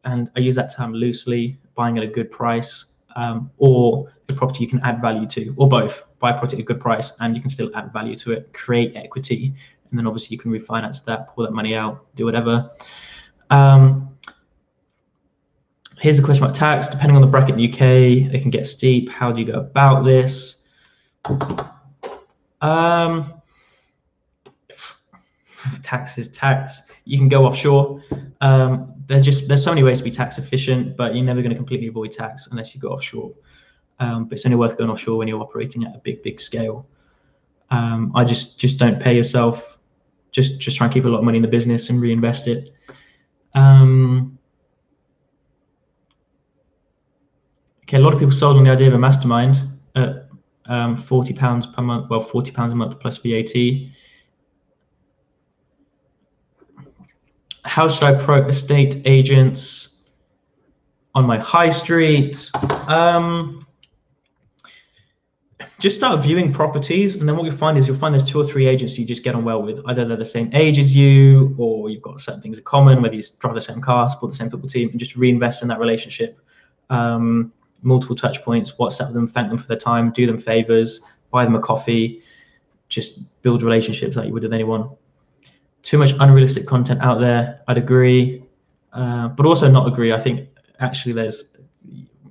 and I use that term loosely, buying at a good price, or a property you can add value to, or both. Buy a property at a good price and you can still add value to it, create equity, and then obviously you can refinance that, pull that money out, do whatever. Here's a question about tax. Depending on the bracket in the UK, it can get steep. How do you go about this? Tax is tax. You can go offshore. There's so many ways to be tax efficient, but you're never going to completely avoid tax unless you go offshore. But it's only worth going offshore when you're operating at a big scale. I just don't pay yourself. Just try and keep a lot of money in the business and reinvest it. Okay, a lot of people sold on the idea of a mastermind at £40 per month. Well, £40 a month plus VAT. How should I approach estate agents on my high street? Just start viewing properties, and then what you'll find there's 2 or 3 agents you just get on well with. Either they're the same age as you, or you've got certain things in common, whether you drive the same car, support the same football team, and just reinvest in that relationship. Multiple touch points, WhatsApp them, thank them for their time, do them favors, buy them a coffee, just build relationships like you would with anyone. Too much unrealistic content out there, I'd agree, but also not agree. I think actually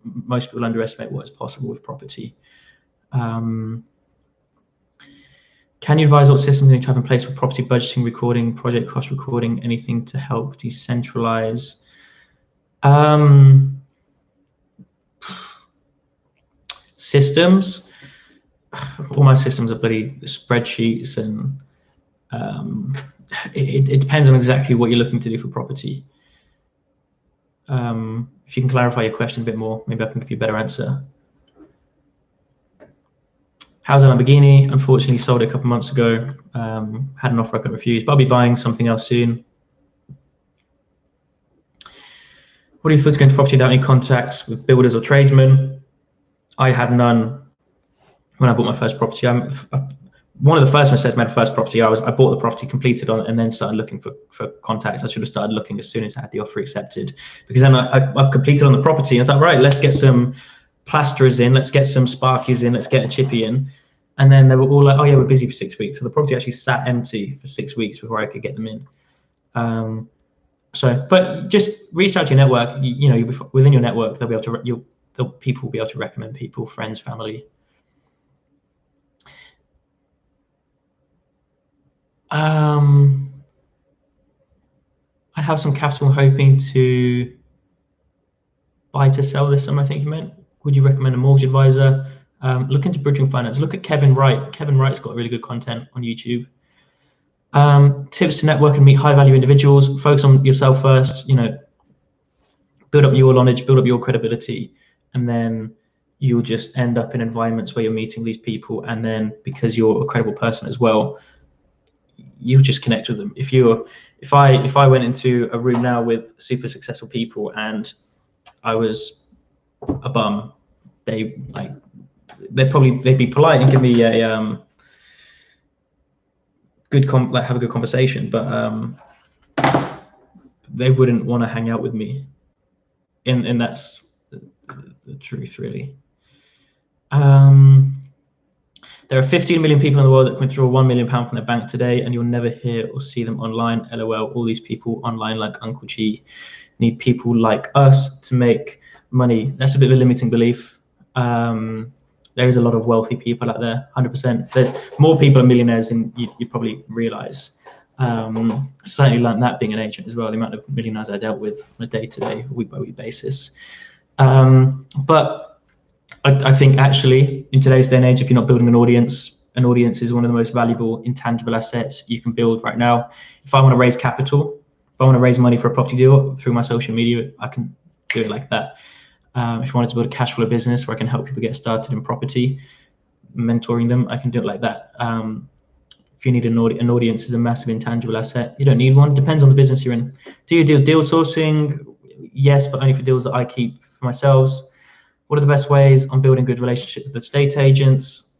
most people underestimate what is possible with property. Can you advise what systems you need to have in place for property budgeting, recording, project cost recording, anything to help decentralize? Systems. All my systems are bloody spreadsheets, and it depends on exactly what you're looking to do for property. If you can clarify your question a bit more, maybe I can give you a better answer. How's a Lamborghini? Unfortunately, sold it a couple of months ago. Had an offer I couldn't refuse, but I'll be buying something else soon. What do you thoughts going to property without any contacts with builders or tradesmen? I had none when I bought my first property. One of the first mistakes I made first property, I bought the property, completed on it, and then started looking for contacts. I should have started looking as soon as I had the offer accepted, because then I completed on the property and I was like, right, let's get some plasterers in, let's get some sparkies in, let's get a chippy in. And then they were all like, oh yeah, we're busy for 6 weeks. So the property actually sat empty for 6 weeks before I could get them in. But just reach out to your network. You know, within your network, they'll be able to, people will be able to recommend people, friends, family. I have some capital, hoping to buy to sell this summer, I think you meant. Would you recommend a mortgage advisor? Look into bridging finance. Look at Kevin Wright. Kevin Wright's got really good content on YouTube. Tips to network and meet high value individuals. Focus on yourself first, you know, build up your knowledge, build up your credibility, and then you'll just end up in environments where you're meeting these people, and then because you're a credible person as well, you'll just connect with them. If I went into a room now with super successful people and I was a bum, they'd be polite and give me a have a good conversation, but they wouldn't want to hang out with me. And that's the truth, really. There are 15 million people in the world that can withdraw £1 million from their bank today, and you'll never hear or see them online. LOL. All these people online, like Uncle G, need people like us to make money. That's a bit of a limiting belief. There is a lot of wealthy people out there, 100%. There's more people are millionaires than you probably realize. Certainly learned that being an agent as well, the amount of millionaires I dealt with on a day-to-day, week-by-week basis. But I think actually in today's day and age, if you're not building an audience is one of the most valuable intangible assets you can build right now. If I want to raise capital, if I want to raise money for a property deal through my social media, I can do it like that. If I wanted to build a cash flow business where I can help people get started in property, mentoring them, I can do it like that. If you need an audience is a massive intangible asset. You don't need one. Depends on the business you're in. Do you do deal sourcing? Yes, but only for deals that I keep for myself. What are the best ways on building good relationships with estate agents?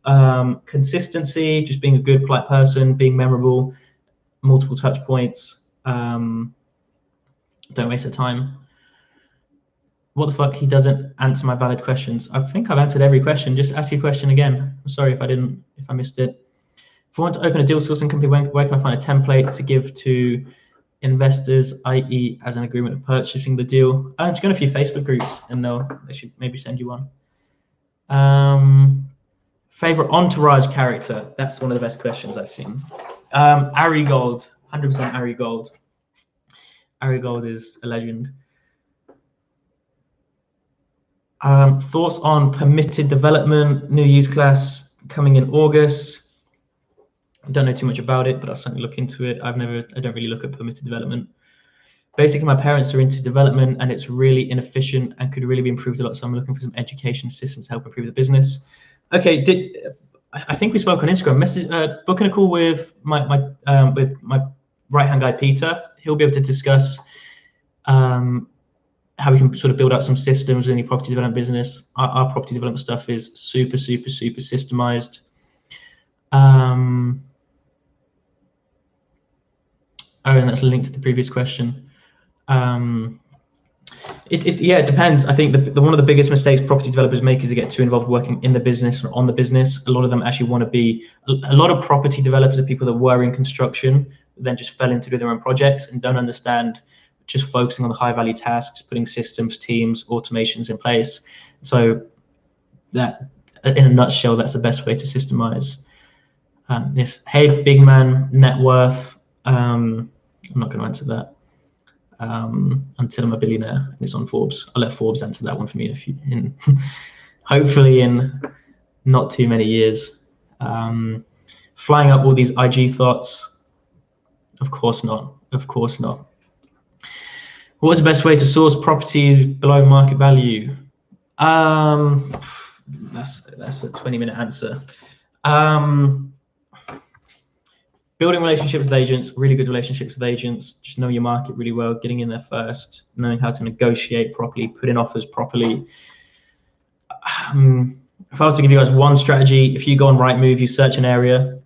Consistency, just being a good, polite person, being memorable, multiple touch points. Don't waste your time. What the fuck? He doesn't answer my valid questions. I think I've answered every question. Just ask your question again. I'm sorry if I missed it. If I want to open a deal sourcing company, where can I find a template to give to investors, i.e. as an agreement of purchasing the deal? Just go to a few Facebook groups and they should maybe send you one. Favorite entourage character? That's one of the best questions I've seen. Ari Gold, 100% Ari Gold. Ari Gold is a legend. Thoughts on permitted development, new use class coming in August. I don't know too much about it, but I'll certainly look into it. I don't really look at permitted development. Basically, my parents are into development and it's really inefficient and could really be improved a lot. So I'm looking for some education systems to help improve the business. Okay, I think we spoke on Instagram. Booking a call with my right-hand guy, Peter. He'll be able to discuss how we can sort of build out some systems in any property development business. Our property development stuff is super, super, super systemized. And that's linked to the previous question. It depends. I think one of the biggest mistakes property developers make is they get too involved working in the business or on the business. A lot of them actually want to be, a lot of property developers are people that were in construction, then just fell into doing their own projects and don't understand just focusing on the high value tasks, putting systems, teams, automations in place. So that, in a nutshell, that's the best way to systemize this. Hey, big man, net worth. I'm not going to answer that until I'm a billionaire. It's on Forbes. I'll let Forbes answer that one for me hopefully in not too many years. Flying up all these IG thoughts. Of course not. Of course not. What's the best way to source properties below market value? That's a 20-minute answer. Building relationships with agents, really good relationships with agents, just know your market really well, getting in there first, knowing how to negotiate properly, put in offers properly. If I was to give you guys one strategy, if you go on Rightmove, you search an area,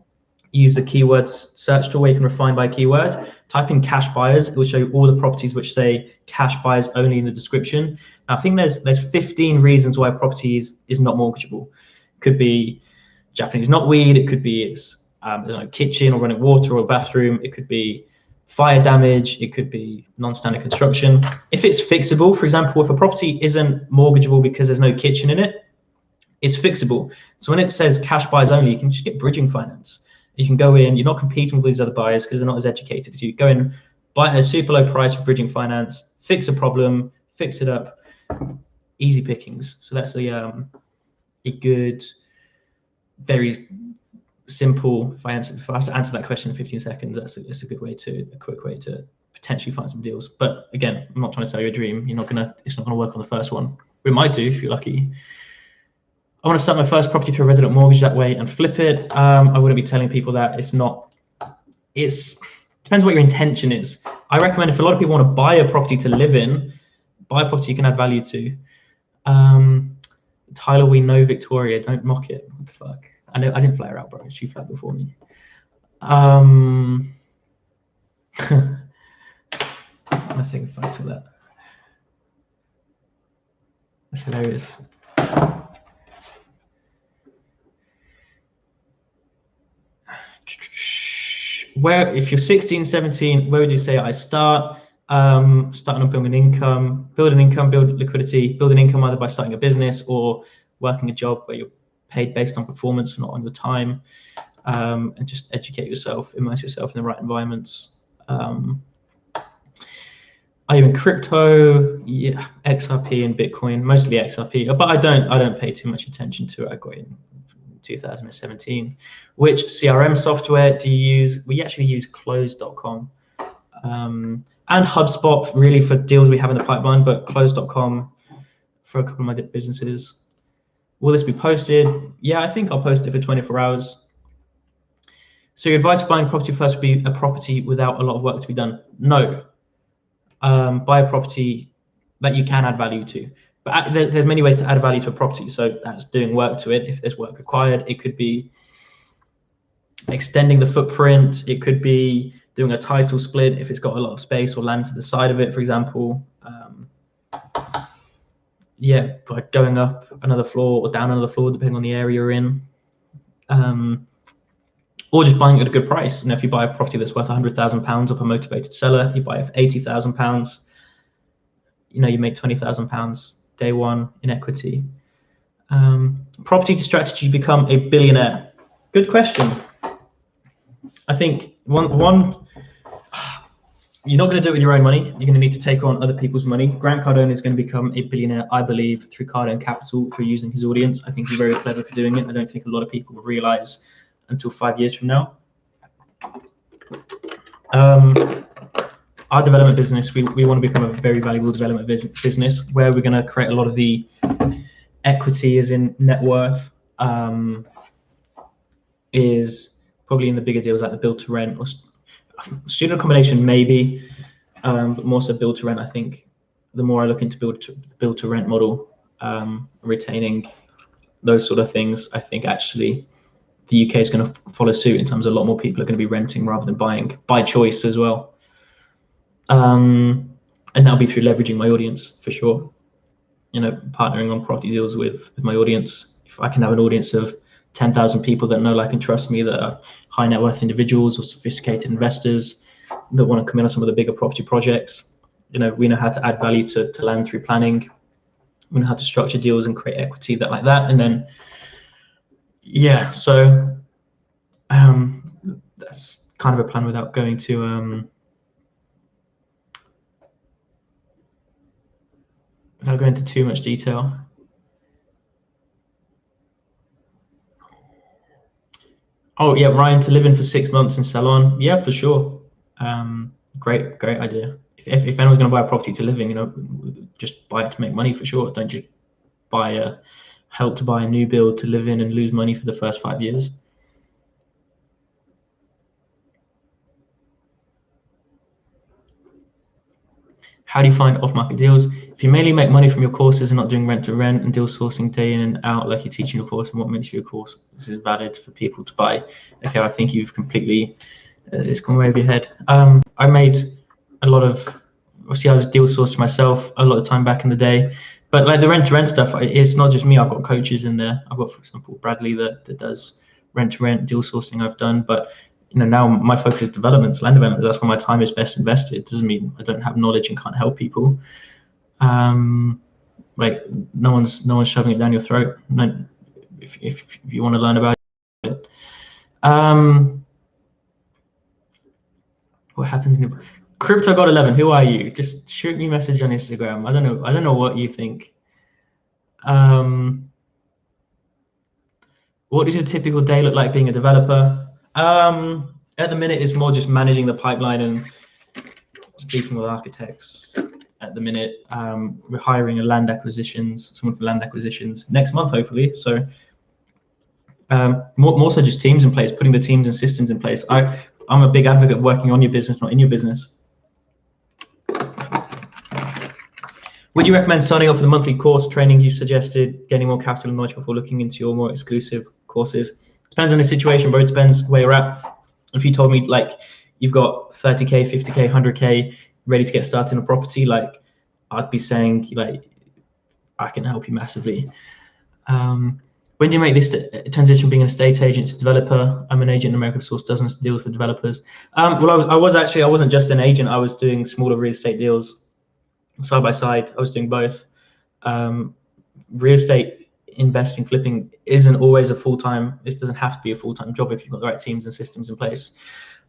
use the keywords search tool where you can refine by keyword, type in cash buyers, it will show you all the properties which say cash buyers only in the description. Now, I think there's 15 reasons why a property is not mortgageable. It could be Japanese knotweed, it could be there's no kitchen or running water or bathroom, it could be fire damage, it could be non-standard construction. If it's fixable, for example, if a property isn't mortgageable because there's no kitchen in it, it's fixable. So when it says cash buyers only, you can just get bridging finance. You can go in, you're not competing with these other buyers because they're not as educated. So you go in, buy at a super low price for bridging finance, fix a problem, fix it up, easy pickings. So that's a good, very simple, if I have to answer that question in 15 seconds, that's a quick way to potentially find some deals. But again, I'm not trying to sell you a dream. It's not gonna work on the first one. It might do if you're lucky. I want to start my first property through a resident mortgage that way and flip it. I wouldn't be telling people that. It depends what your intention is. I recommend if a lot of people want to buy a property to live in, buy a property you can add value to. Tyler, we know Victoria, don't mock it. What the fuck? I didn't flare out, bro. She flared before me. Let's take a photo of that. That's hilarious. Where, if you're 16, 17, where would you say I start? Starting on building income, build liquidity, build an income either by starting a business or working a job where you're paid based on performance, not on your time, and just educate yourself, immerse yourself in the right environments. Are you in crypto? Yeah, XRP and Bitcoin, mostly XRP, but I don't pay too much attention to it. I got in 2017. Which CRM software do you use? We actually use close.com and HubSpot really for deals we have in the pipeline, but close.com for a couple of my businesses. Will this be posted? Yeah, I think I'll post it for 24 hours. So your advice for buying property first would be a property without a lot of work to be done? No. Buy a property that you can add value to. But there's many ways to add value to a property. So that's doing work to it. If there's work required, it could be extending the footprint. It could be doing a title split if it's got a lot of space or land to the side of it, for example. Yeah, like going up another floor or down another floor, depending on the area you're in. Or just buying it at a good price. If you buy a property that's worth £100,000 off a motivated seller, you buy it for £80,000. You make £20,000 day one in equity. Property to strategy to become a billionaire. Good question. I think one you're not going to do it with your own money. You're going to need to take on other people's money. Grant Cardone is going to become a billionaire, I believe, through Cardone Capital, through using his audience. I think he's very clever for doing it. I don't think a lot of people will realize until 5 years from now. Our development business, we want to become a very valuable development business where we're going to create a lot of the equity as in net worth is probably in the bigger deals like the build to rent or student accommodation maybe, but more so build to rent. I think the more I look into build to rent model, retaining those sort of things, I think actually the UK is going to follow suit in terms of a lot more people are going to be renting rather than buying by choice as well. And that'll be through leveraging my audience for sure. Partnering on property deals with my audience. If I can have an audience of 10,000 people that know, like, and trust me, that are high net worth individuals or sophisticated investors that want to come in on some of the bigger property projects. We know how to add value to land through planning. We know how to structure deals and create equity like that. And then, yeah, so that's kind of a plan without going to without going into too much detail. Oh yeah, Ryan, to live in for 6 months and sell on. Yeah, for sure. Great idea. if anyone's going to buy a property to live in, just buy it to make money for sure. Don't just help to buy a new build to live in and lose money for the first 5 years. How do you find off-market deals? If you mainly make money from your courses and not doing rent to rent and deal sourcing day in and out like you're teaching your course, and what makes you a course? This is valid for people to buy. Okay, I think you've completely, it's gone way over your head. I made a lot of, obviously I was deal sourced myself a lot of time back in the day, but like the rent to rent stuff, it's not just me. I've got coaches in there. I've got, for example, Bradley that does rent to rent, deal sourcing I've done, but now my focus is developments, land development. That's where my time is best invested. It doesn't mean I don't have knowledge and can't help people. Like no one's shoving it down your throat. No, if you want to learn about it. What happens in the Crypto God 11? Who are you? Just shoot me a message on Instagram. I don't know what you think. What does your typical day look like being a developer? At the minute, it's more just managing the pipeline and speaking with architects. At the minute, we're hiring someone for land acquisitions next month, hopefully. So more so just teams in place, putting the teams and systems in place. I'm a big advocate of working on your business, not in your business. Would you recommend signing up for the monthly course training you suggested, getting more capital and knowledge before looking into your more exclusive courses? Depends on the situation, bro. It depends where you're at. If you told me like you've got 30K, 50K, 100K ready to get started in a property, like I'd be saying like I can help you massively. When do you make this transition from being an estate agent to developer? I'm an agent in America, source dozens of deals with developers. Well, I wasn't just an agent. I was doing smaller real estate deals side by side. I was doing both. Real estate investing, flipping isn't always a full-time. It doesn't have to be a full-time job if you've got the right teams and systems in place.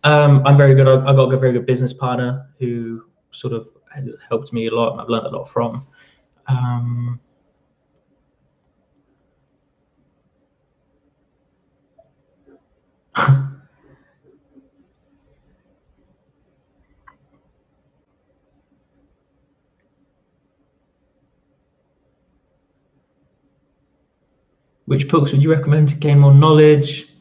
I'm very good. I've got a very good business partner who sort of has helped me a lot, and I've learned a lot from. Which books would you recommend to gain more knowledge?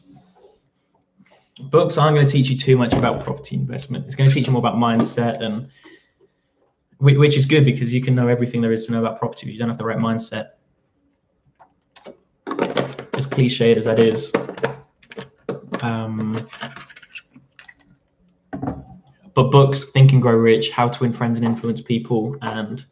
Books aren't going to teach you too much about property investment. It's going to teach you more about mindset, and which is good because you can know everything there is to know about property, but you don't have the right mindset. As cliched as that is. But books, Think and Grow Rich, How to Win Friends and Influence People, and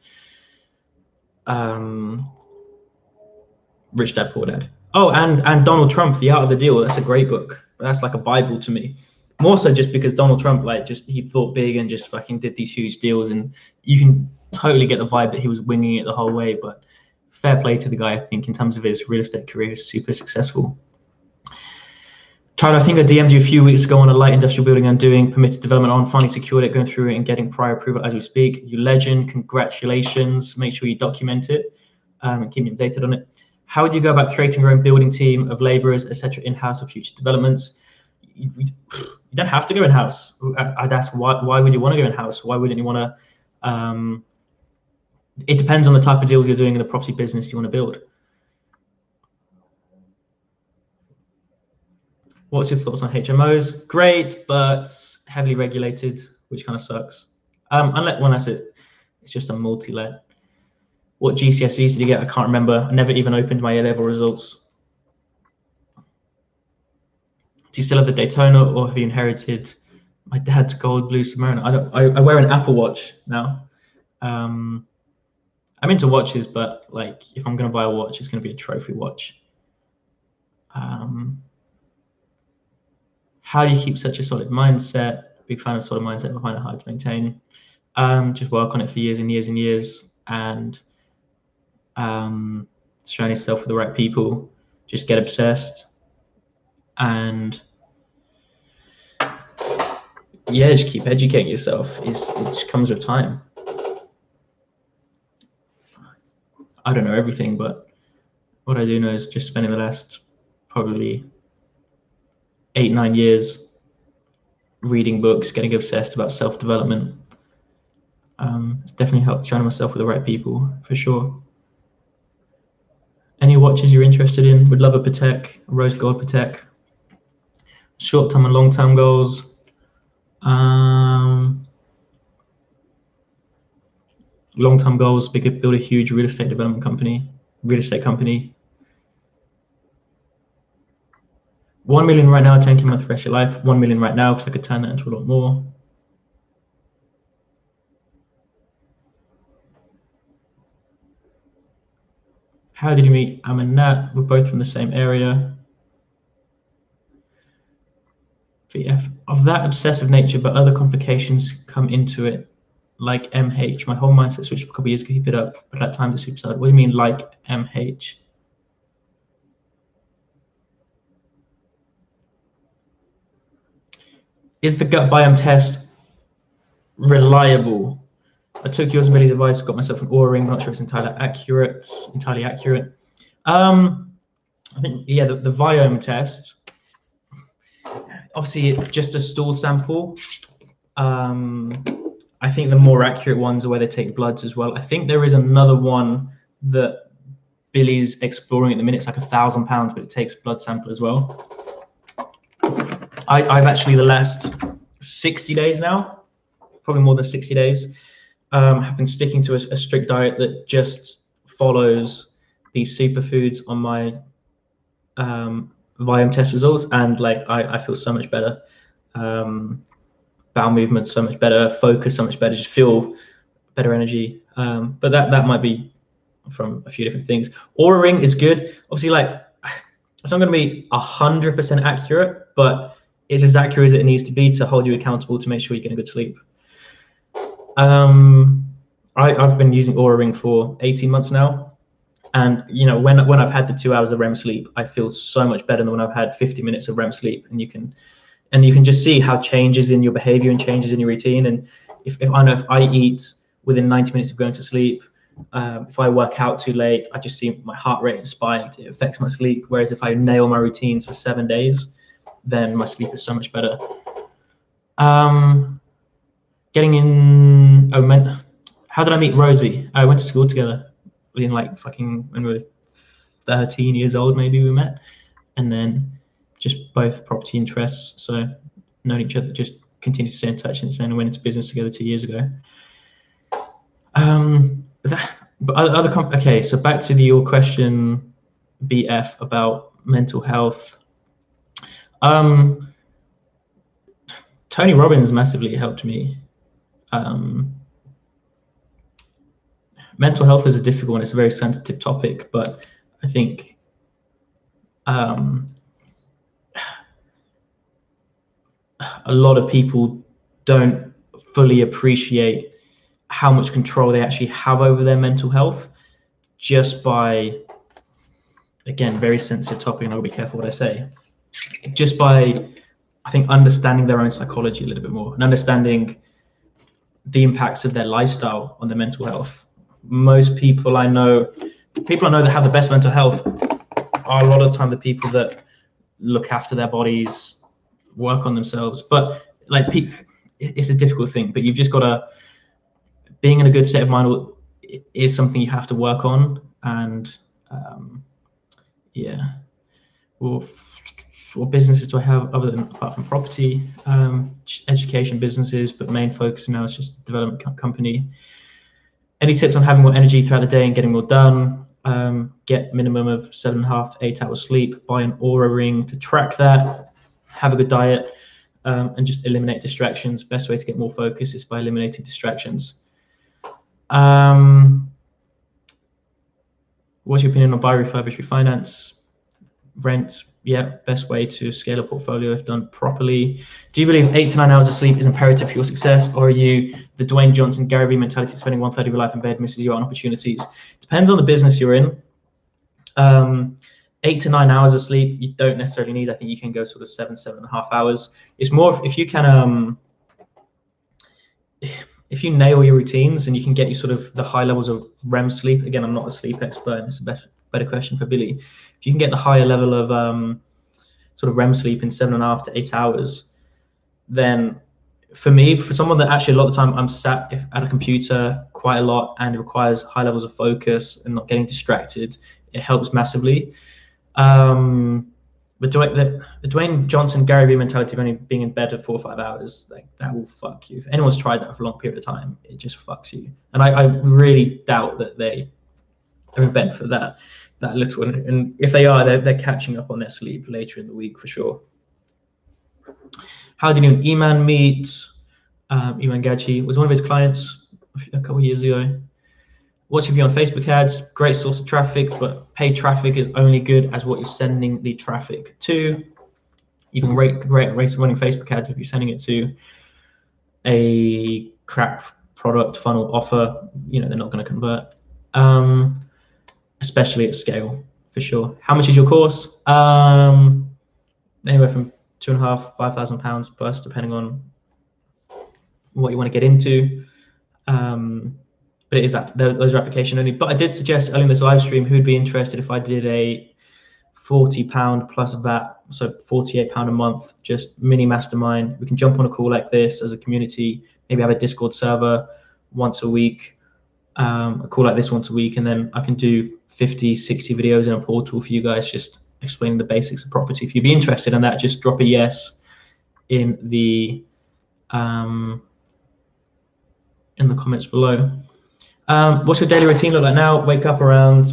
Rich Dad Poor Dad. Oh, and Donald Trump, The Art of the Deal. That's a great book. That's like a Bible to me. More so just because Donald Trump, he thought big and just fucking did these huge deals, and you can totally get the vibe that he was winging it the whole way. But fair play to the guy. I think in terms of his real estate career, is super successful. Tyler, I think I DM'd you a few weeks ago on a light industrial building I'm doing, permitted development on, finally secured it, going through it and getting prior approval as we speak. You legend, congratulations. Make sure you document it and keep me updated on it. How would you go about creating your own building team of laborers, etc., in-house for future developments? You don't have to go in-house. I'd ask why would you want to go in-house? Why wouldn't you want to? It depends on the type of deals you're doing in the property business you want to build. What's your thoughts on HMOs? Great, but heavily regulated, which kind of sucks. Unless it's just a multi-let. What GCSEs did you get? I can't remember. I never even opened my A-level results. Do you still have the Daytona, or have you inherited my dad's gold blue Submariner? I wear an Apple Watch now. I'm into watches, but like if I'm gonna buy a watch, it's gonna be a trophy watch. How do you keep such a solid mindset? Big fan of solid mindset, but find it hard to maintain. Just work on it for years and years and years, and surround yourself with the right people. Just get obsessed, and yeah, just keep educating yourself. It just comes with time. I don't know everything, but what I do know is just spending the last probably 8-9 years reading books, getting obsessed about self-development. It's definitely helped surround myself with the right people, for sure. Any watches you're interested in? Would love a Patek, a rose gold Patek. Short-term and long-term goals. Long-term goals, we could build a huge real estate development company, real estate company. 1 million right now, 10K a month for the rest of your life. 1 million right now, because I could turn that into a lot more. How did you meet? I'm a Nat. We're both from the same area. VF. Of that obsessive nature, but other complications come into it, like MH. My whole mindset switched a couple of years ago. Keep it up, but at times it's super sad. What do you mean, like MH? Is the gut biome test reliable? I took yours and Billy's advice, got myself an Oura ring. I'm not sure it's entirely accurate. I think, yeah, the biome test. Obviously, it's just a stool sample. I think the more accurate ones are where they take bloods as well. I think there is another one that Billy's exploring at the minute. It's like £1,000, but it takes blood sample as well. I've actually, the last 60 days now, probably more than 60 days, have been sticking to a strict diet that just follows these superfoods on my Viome test results, and like I feel so much better. Bowel movement so much better, focus so much better, just feel better energy. But that might be from a few different things. Oura ring is good. Obviously, like, it's not going to be 100% accurate, but it's as accurate as it needs to be to hold you accountable to make sure you get a good sleep. I've been using Oura ring for 18 months now, and you know, when I've had the 2 hours of REM sleep, I feel so much better than when I've had 50 minutes of REM sleep. And you can just see how changes in your behavior and changes in your routine. And if I eat within 90 minutes of going to sleep, if I work out too late, I just see my heart rate is spiked. It affects my sleep. Whereas if I nail my routines for 7 days, then my sleep is so much better. Getting in. How did I meet Rosie? I went to school together. In like fucking when we were 13 years old, maybe we met, and then just both property interests, so known each other, just continued to stay in touch since then, and went into business together 2 years ago. Okay, so back to your question, BF, about mental health. Tony Robbins massively helped me. Mental health is a difficult one. It's a very sensitive topic, but I think a lot of people don't fully appreciate how much control they actually have over their mental health, just by, again, very sensitive topic, and I'll be careful what I say, just by, I think, understanding their own psychology a little bit more and understanding the impacts of their lifestyle on their mental health. Most people I know that have the best mental health are a lot of the time the people that look after their bodies, work on themselves. But like, it's a difficult thing, but you've just got to, being in a good state of mind is something you have to work on. And yeah, well, what businesses do I have apart from property? Education businesses, but main focus now is just a development company. Any tips on having more energy throughout the day and getting more done? Get minimum of 7.5 to 8 hours sleep. Buy an Oura ring to track that. Have a good diet, and just eliminate distractions. Best way to get more focus is by eliminating distractions. What's your opinion on buy, refurbish, refinance, rent? Yeah, best way to scale a portfolio if done properly. Do you believe 8 to 9 hours of sleep is imperative for your success, or are you the Dwayne Johnson, Gary Vee mentality, spending 1/3 of your life in bed misses you out on opportunities? Depends on the business you're in. 8 to 9 hours of sleep you don't necessarily need. I think you can go sort of 7.5 hours. It's more if you can, if you nail your routines and you can get you sort of the high levels of REM sleep. Again, I'm not a sleep expert, and it's a better question for Billy. If you can get the higher level of sort of REM sleep in 7.5 to 8 hours, then for me, for someone that actually a lot of the time I'm sat at a computer quite a lot and it requires high levels of focus and not getting distracted, it helps massively. But the Dwayne Johnson, Gary Vee mentality of only being in bed for 4 or 5 hours, like that will fuck you. If anyone's tried that for a long period of time, it just fucks you. And I really doubt that they are in bed for that little. And if they are, they're catching up on their sleep later in the week for sure. How did you and Eman meet? Eman Gachi was one of his clients a couple of years ago. What's your view on Facebook ads? Great source of traffic, but paid traffic is only good as what you're sending the traffic to. You can rate rates of running Facebook ads if you're sending it to a crap product funnel offer. You know, they're not going to convert, especially at scale for sure. How much is your course? Anywhere from £2,500 to £5,000 plus, depending on what you want to get into. But it is that those are application only. But I did suggest earlier in this live stream who would be interested if I did a £40 plus VAT, so £48 a month, just mini mastermind. We can jump on a call like this as a community, maybe have a Discord server once a week, a call like this once a week, and then I can do 50, 60 videos in a portal for you guys, just explaining the basics of property. If you'd be interested in that, just drop a yes in the comments below. What's your daily routine look like now? Wake up around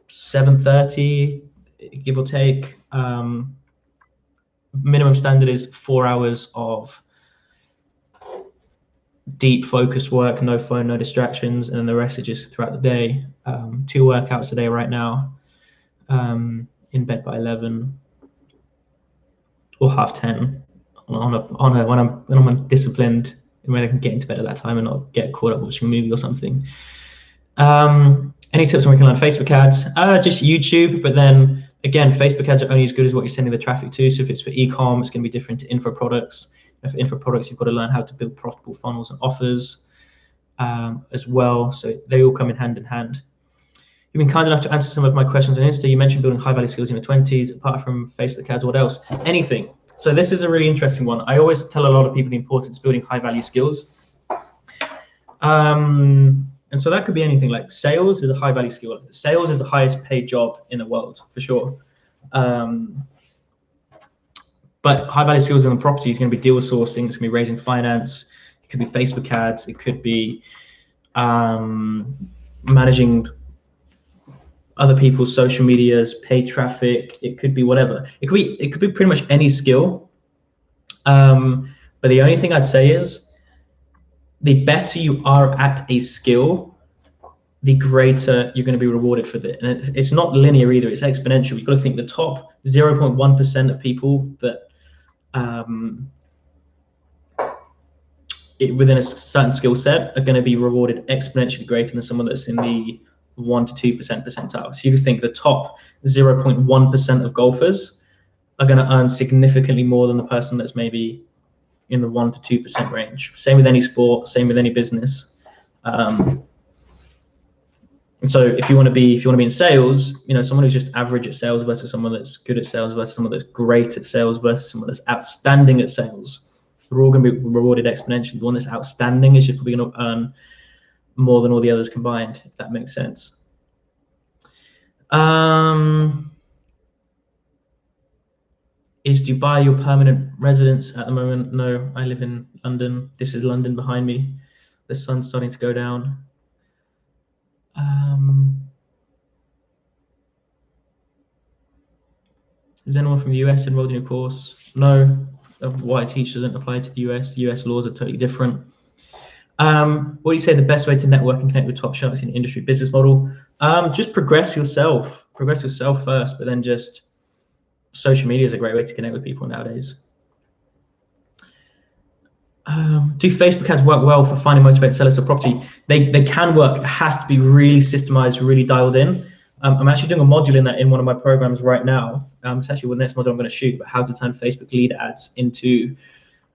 7:30, give or take. Minimum standard is 4 hours of deep focused work, no phone, no distractions, and then the rest is just throughout the day. 2 workouts a day right now. In bed by 11 or half 10 when I'm disciplined, when I can get into bed at that time and not get caught up watching a movie or something. Any tips on working on Facebook ads? Just YouTube, but then again, Facebook ads are only as good as what you're sending the traffic to. So if it's for e-com, it's going to be different to info products. And for info products, you've got to learn how to build profitable funnels and offers as well. So they all come in hand in hand. You've been kind enough to answer some of my questions on Insta. You mentioned building high value skills in your 20s. Apart from Facebook ads, what else? Anything. So this is a really interesting one. I always tell a lot of people the importance of building high value skills. And so that could be anything. Like sales is a high value skill. Sales is the highest paid job in the world for sure. But high value skills in the property is going to be deal sourcing. It's going to be raising finance. It could be Facebook ads. It could be managing other people's social medias, paid traffic. It could be whatever. It could be pretty much any skill. But the only thing I'd say is the better you are at a skill, the greater you're going to be rewarded for it. And it's not linear either, it's exponential. You've got to think the top 0.1% of people that within a certain skill set are going to be rewarded exponentially greater than someone that's in the 1 to 2% percentile. So you can think the top 0.1% of golfers are going to earn significantly more than the person that's maybe in the 1 to 2% range. Same with any sport, same with any business. And so if you want to be in sales, you know, someone who's just average at sales versus someone that's good at sales versus someone that's great at sales versus someone that's outstanding at sales, they're all going to be rewarded exponentially. The one that's outstanding is just probably going to earn more than all the others combined, if that makes sense. Is Dubai your permanent residence at the moment? No, I live in London. This is London behind me. The sun's starting to go down. Is anyone from the US enrolled in your course? No, what I teach doesn't apply to the US. The US laws are totally different. What do you say the best way to network and connect with top sharks in the industry business model? Just progress yourself. Progress yourself first, but then just social media is a great way to connect with people nowadays. Do Facebook ads work well for finding motivated sellers for property? They can work. It has to be really systemized, really dialed in. I'm actually doing a module in that in one of my programs right now. It's actually the next module I'm going to shoot, but how to turn Facebook lead ads into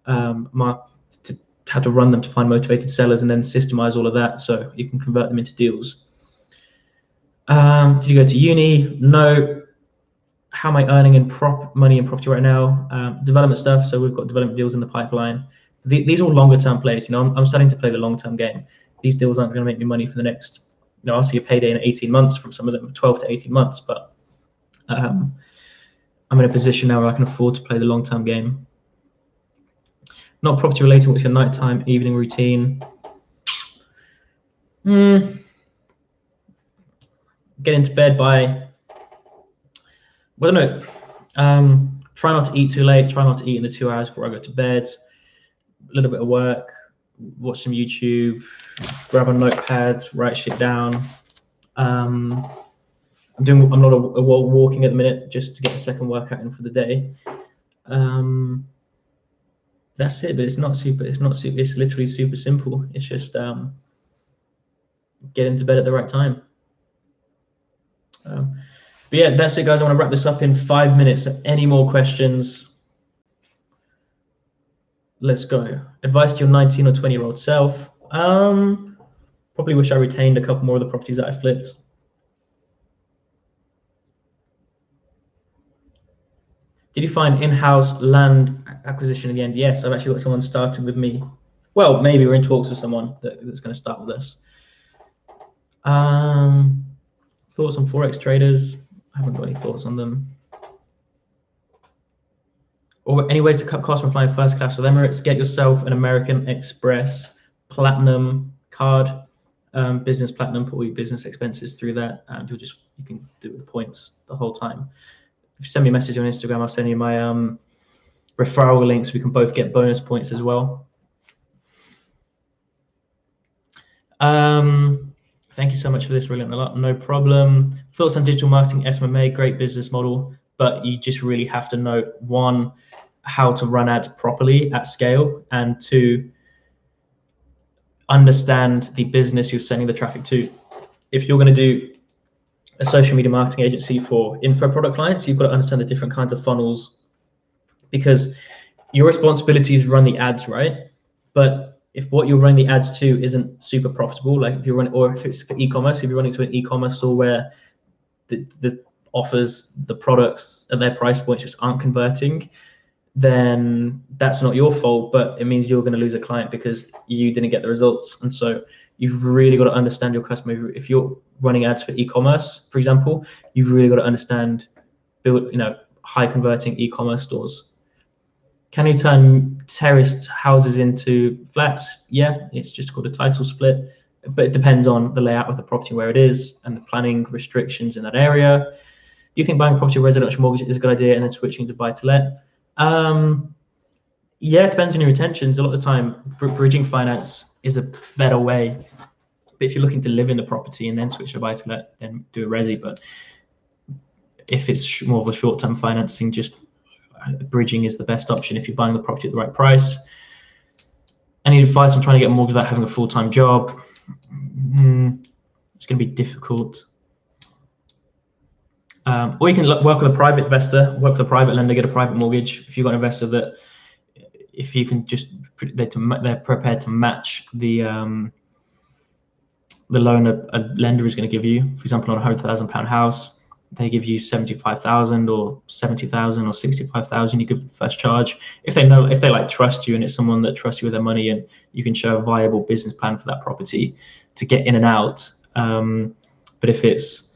how to run them to find motivated sellers and then systemize all of that so you can convert them into deals. Did you go to uni? No. How am I earning in money in property right now? Development stuff. So we've got development deals in the pipeline. these are all longer term plays. You know, I'm starting to play the long term game. These deals aren't going to make me money for the next, you know, I'll see a payday in 18 months from some of them, 12 to 18 months. But I'm in a position now where I can afford to play the long term game. Not property related. What's your nighttime, evening routine? Get into bed by, well, I don't know. Try not to eat too late. Try not to eat in the 2 hours before I go to bed. A little bit of work, watch some YouTube, grab a notepad, write shit down. I'm not walking at the minute just to get a second workout in for the day. That's it, but it's literally super simple. It's just get into bed at the right time. But yeah, that's it, guys. I want to wrap this up in 5 minutes. So any more questions? Let's go. Advice to your 19 or 20-year-old self. Probably wish I retained a couple more of the properties that I flipped. Did you find in-house land acquisition in the end? Yes, I've actually got someone starting with me. Well, maybe we're in talks with someone that's going to start with us. Thoughts on Forex traders? I haven't got any thoughts on them. Or any ways to cut costs when flying first class with Emirates? Get yourself an American Express Platinum card, business platinum. Put all your business expenses through that, and you can do it with points the whole time. If you send me a message on Instagram, I'll send you my referral links. We can both get bonus points as well. Thank you so much for this, really. No problem. Thoughts on digital marketing, SMMA, great business model, but you just really have to know, one, how to run ads properly at scale, and two, understand the business you're sending the traffic to. If you're going to do a social media marketing agency for info product clients, you've got to understand the different kinds of funnels, because your responsibility is to run the ads, right? But if what you're running the ads to isn't super profitable, like if you're running, or if it's for e-commerce, if you're running to an e-commerce store where the offers, the products at their price points just aren't converting, then that's not your fault, but it means you're going to lose a client because you didn't get the results. And so you've really got to understand your customer. If you're running ads for e-commerce, for example, you've really got to understand, high converting e-commerce stores. Can you turn terraced houses into flats? Yeah, it's just called a title split, but it depends on the layout of the property, where it is, and the planning restrictions in that area. Do you think buying property with residential mortgage is a good idea and then switching to buy to let? Yeah, it depends on your intentions. A lot of the time, bridging finance is a better way. But if you're looking to live in the property and then switch to buy to let, then do a resi. But if it's more of a short-term financing, just bridging is the best option if you're buying the property at the right price. Any advice on trying to get a mortgage without having a full-time job? It's going to be difficult. Or you can work with a private investor, work with a private lender, get a private mortgage. If you've got an investor that, if you can just, they're prepared to match the loan a lender is going to give you. For example, on a £100,000 house, they give you 75,000 or 70,000 or 65,000. You give the first charge. If they trust you, and it's someone that trusts you with their money, and you can show a viable business plan for that property to get in and out. But if it's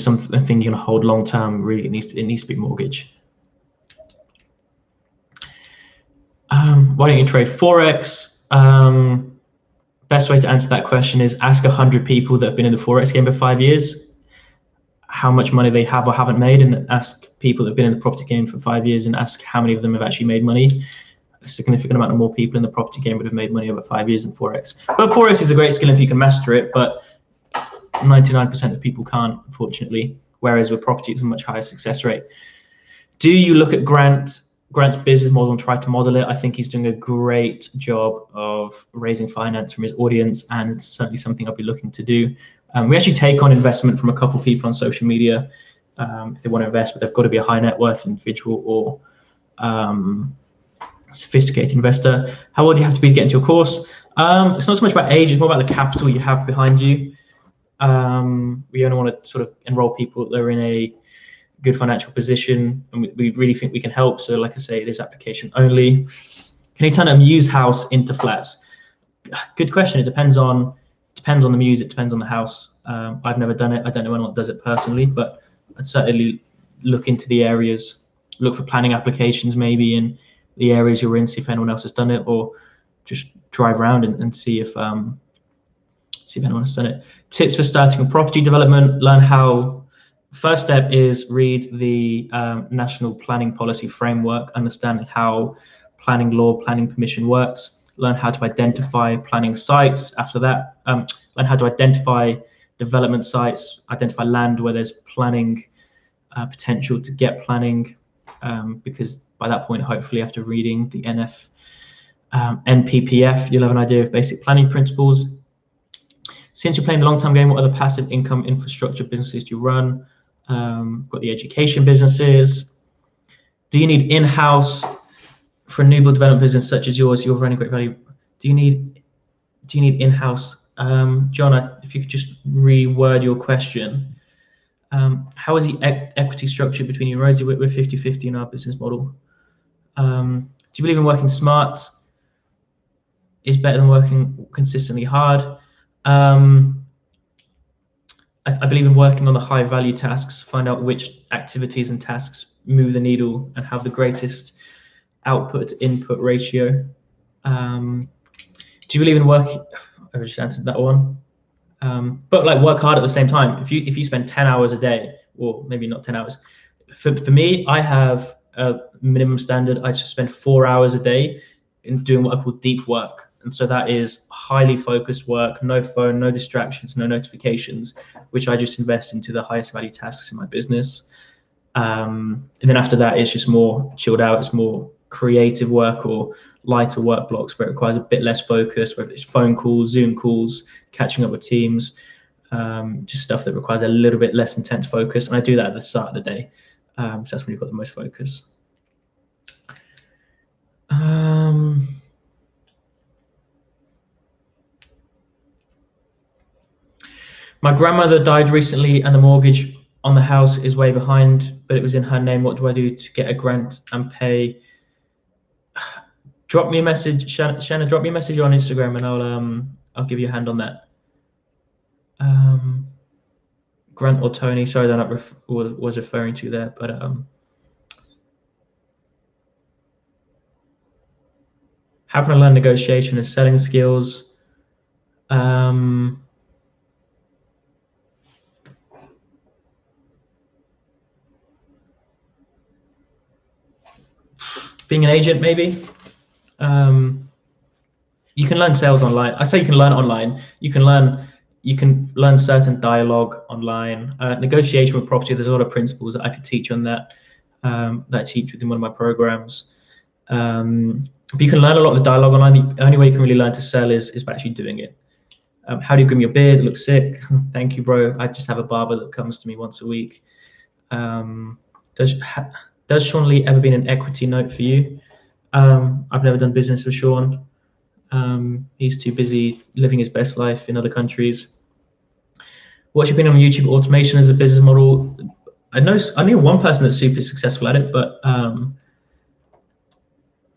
something you can hold long term, really it needs to be mortgage. Why don't you trade Forex? Best way to answer that question is ask 100 people that have been in the Forex game for 5 years how much money they have or haven't made, and ask people that have been in the property game for 5 years and ask how many of them have actually made money. A significant amount of more people in the property game would have made money over 5 years in Forex. But Forex is a great skill if you can master it, but 99% of people can't, unfortunately, whereas with property it's a much higher success rate. Do you look at Grant's business model and try to model it? I think he's doing a great job of raising finance from his audience, and it's certainly something I'll be looking to do. We actually take on investment from a couple of people on social media if they want to invest, but they've got to be a high net worth individual or sophisticated investor. How old do you have to be to get into your course? It's not so much about age, it's more about the capital you have behind you. We only want to sort of enroll people that are in a good financial position, and we really think we can help. So like I say, it is application only. Can you turn a muse house into flats? Good question. It depends on the muse. It depends on the house. I've never done it. I don't know anyone does it personally, but I'd certainly look into the areas, look for planning applications maybe in the areas you're in, see if anyone else has done it, or just drive around and see if anyone has done it. Tips for starting a property development: learn how. First step is read the National Planning Policy Framework, understanding how planning law, planning permission works. Learn how to identify planning sites. After that, learn how to identify development sites, identify land where there's planning potential to get planning, because by that point, hopefully after reading the NPPF, you'll have an idea of basic planning principles. Since you're playing the long-term game, what other passive income infrastructure businesses do you run? Got the education businesses. Do you need in-house for a new build development business such as yours? You're running great value. Do you need in-house? John, if you could just reword your question. How is the equity structure between you and Rosie? We're 50-50 in our business model. Do you believe in working smart is better than working consistently hard? I believe in working on the high value tasks, find out which activities and tasks move the needle and have the greatest output to input ratio. Do you believe in work? I just answered that one. But like work hard at the same time. If you spend 10 hours a day, or maybe not 10 hours, for me, I have a minimum standard. I just spend 4 hours a day in doing what I call deep work. And so that is highly focused work, no phone, no distractions, no notifications, which I just invest into the highest value tasks in my business. And then after that, it's just more chilled out. It's more creative work or lighter work blocks where it requires a bit less focus, whether it's phone calls, Zoom calls, catching up with teams, just stuff that requires a little bit less intense focus. And I do that at the start of the day. So that's when you've got the most focus. My grandmother died recently and the mortgage on the house is way behind, but it was in her name. What do I do to get a grant and pay? Drop me a message, Shanna, drop me a message on Instagram and I'll give you a hand on that. Grant or Tony, sorry that I was referring to there, but how can I learn negotiation and selling skills? Being an agent, maybe. You can learn sales online. I say you can learn online. You can learn certain dialogue online. Negotiation with property. There's a lot of principles that I could teach on that. That I teach within one of my programs. But you can learn a lot of the dialogue online. The only way you can really learn to sell is by actually doing it. How do you groom your beard? It looks sick. Thank you, bro. I just have a barber that comes to me once a week. Does Sean Lee ever been an equity note for you? I've never done business with Sean. He's too busy living his best life in other countries. What's your opinion on YouTube automation as a business model? I knew one person that's super successful at it, but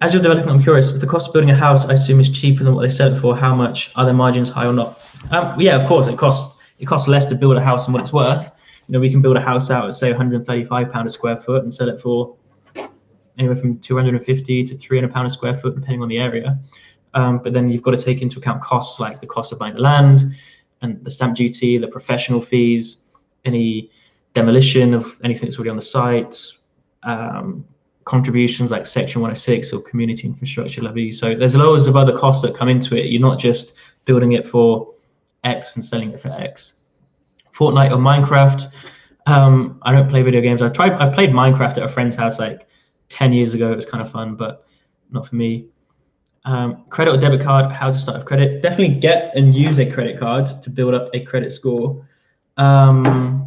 as you're developing, I'm curious, if the cost of building a house, I assume, is cheaper than what they sell it for, how much? Are their margins high or not? Yeah, of course, it costs less to build a house than what it's worth. You know, we can build a house out at say £135 a square foot and sell it for anywhere from £250 to £300 a square foot, depending on the area. But then you've got to take into account costs like the cost of buying the land and the stamp duty, the professional fees, any demolition of anything that's already on the site, contributions like Section 106 or community infrastructure levy. So there's loads of other costs that come into it. You're not just building it for X and selling it for X. Fortnite or Minecraft. I don't play video games. I played Minecraft at a friend's house like 10 years ago. It was kind of fun, but not for me. Credit or debit card, how to start with credit. Definitely get and use a credit card to build up a credit score. Obviously,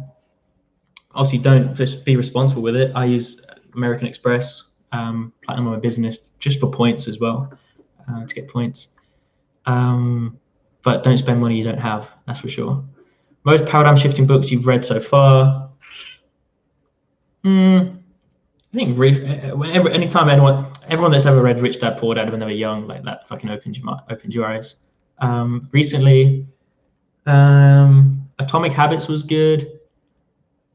don't just be responsible with it. I use American Express, Platinum on my business, just for points as well, to get points. But don't spend money you don't have, that's for sure. Most paradigm shifting books you've read so far? I think anytime everyone that's ever read Rich Dad Poor Dad when they were young, like that fucking opened your eyes. Recently, Atomic Habits was good.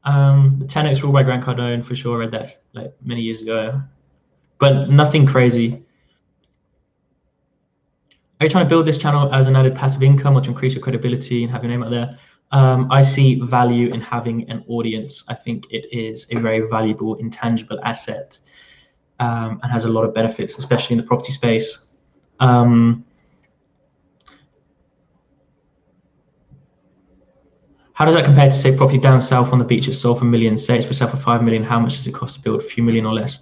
The 10X Rule by Grant Cardone, for sure, read that like many years ago, but nothing crazy. Are you trying to build this channel as an added passive income or to increase your credibility and have your name out there? I see value in having an audience. I think it is a very valuable, intangible asset, and has a lot of benefits, especially in the property space. How does that compare to, say, property down south on the beach at sold for millions? Say it's for sale for 5 million. How much does it cost to build? A few million or less?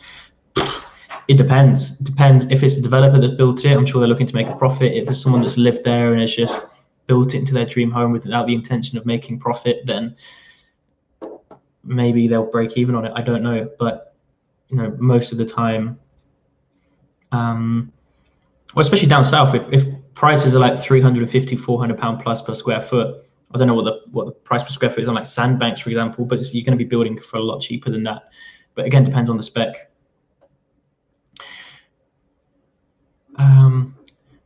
It depends. It depends. If it's a developer that's built it, I'm sure they're looking to make a profit. If it's someone that's lived there and has just built it into their dream home without the intention of making profit, then maybe they'll break even on it. I don't know, but you know, most of the time, well, especially down south, if prices are like 350, 400 pound plus per square foot, I don't know what the price per square foot is on like Sandbanks, for example, but you're going to be building for a lot cheaper than that. But again, depends on the spec.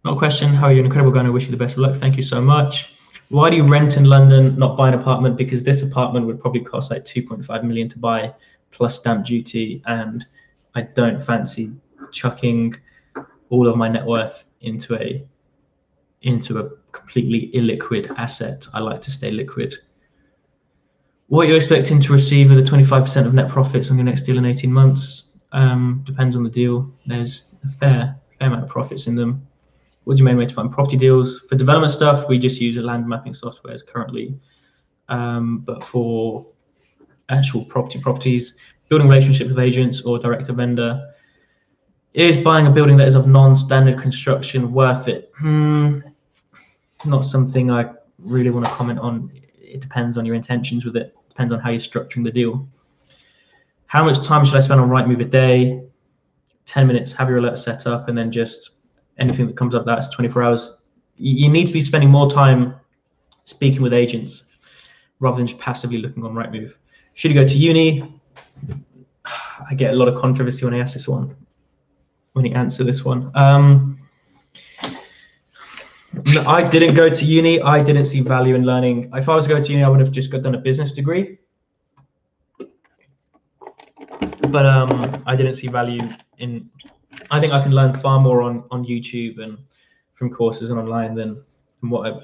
Not a question. How are you? An incredible guy. I wish you the best of luck. Thank you so much. Why do you rent in London, not buy an apartment? Because this apartment would probably cost like 2.5 million to buy, plus stamp duty, and I don't fancy chucking all of my net worth into a completely illiquid asset. I like to stay liquid. What are you expecting to receive with the 25% of net profits on your next deal in 18 months? Depends on the deal. There's a fair amount of profits in them. What's your main way to find property deals? For development stuff, we just use a land mapping software currently. But for actual properties, building relationships with agents or direct to vendor, is buying a building that is of non-standard construction worth it? Not something I really want to comment on. It depends on your intentions with it. Depends on how you're structuring the deal. How much time should I spend on Rightmove a day? 10 minutes, have your alert set up, and then just anything that comes up that's 24 hours. You need to be spending more time speaking with agents rather than just passively looking on Rightmove. Should you go to uni? I get a lot of controversy when I ask this one, when you answer this one. I didn't go to uni. I didn't see value in learning. If I was to go to uni, I would have just done a business degree. But I didn't see value in. I think I can learn far more on YouTube and from courses and online than what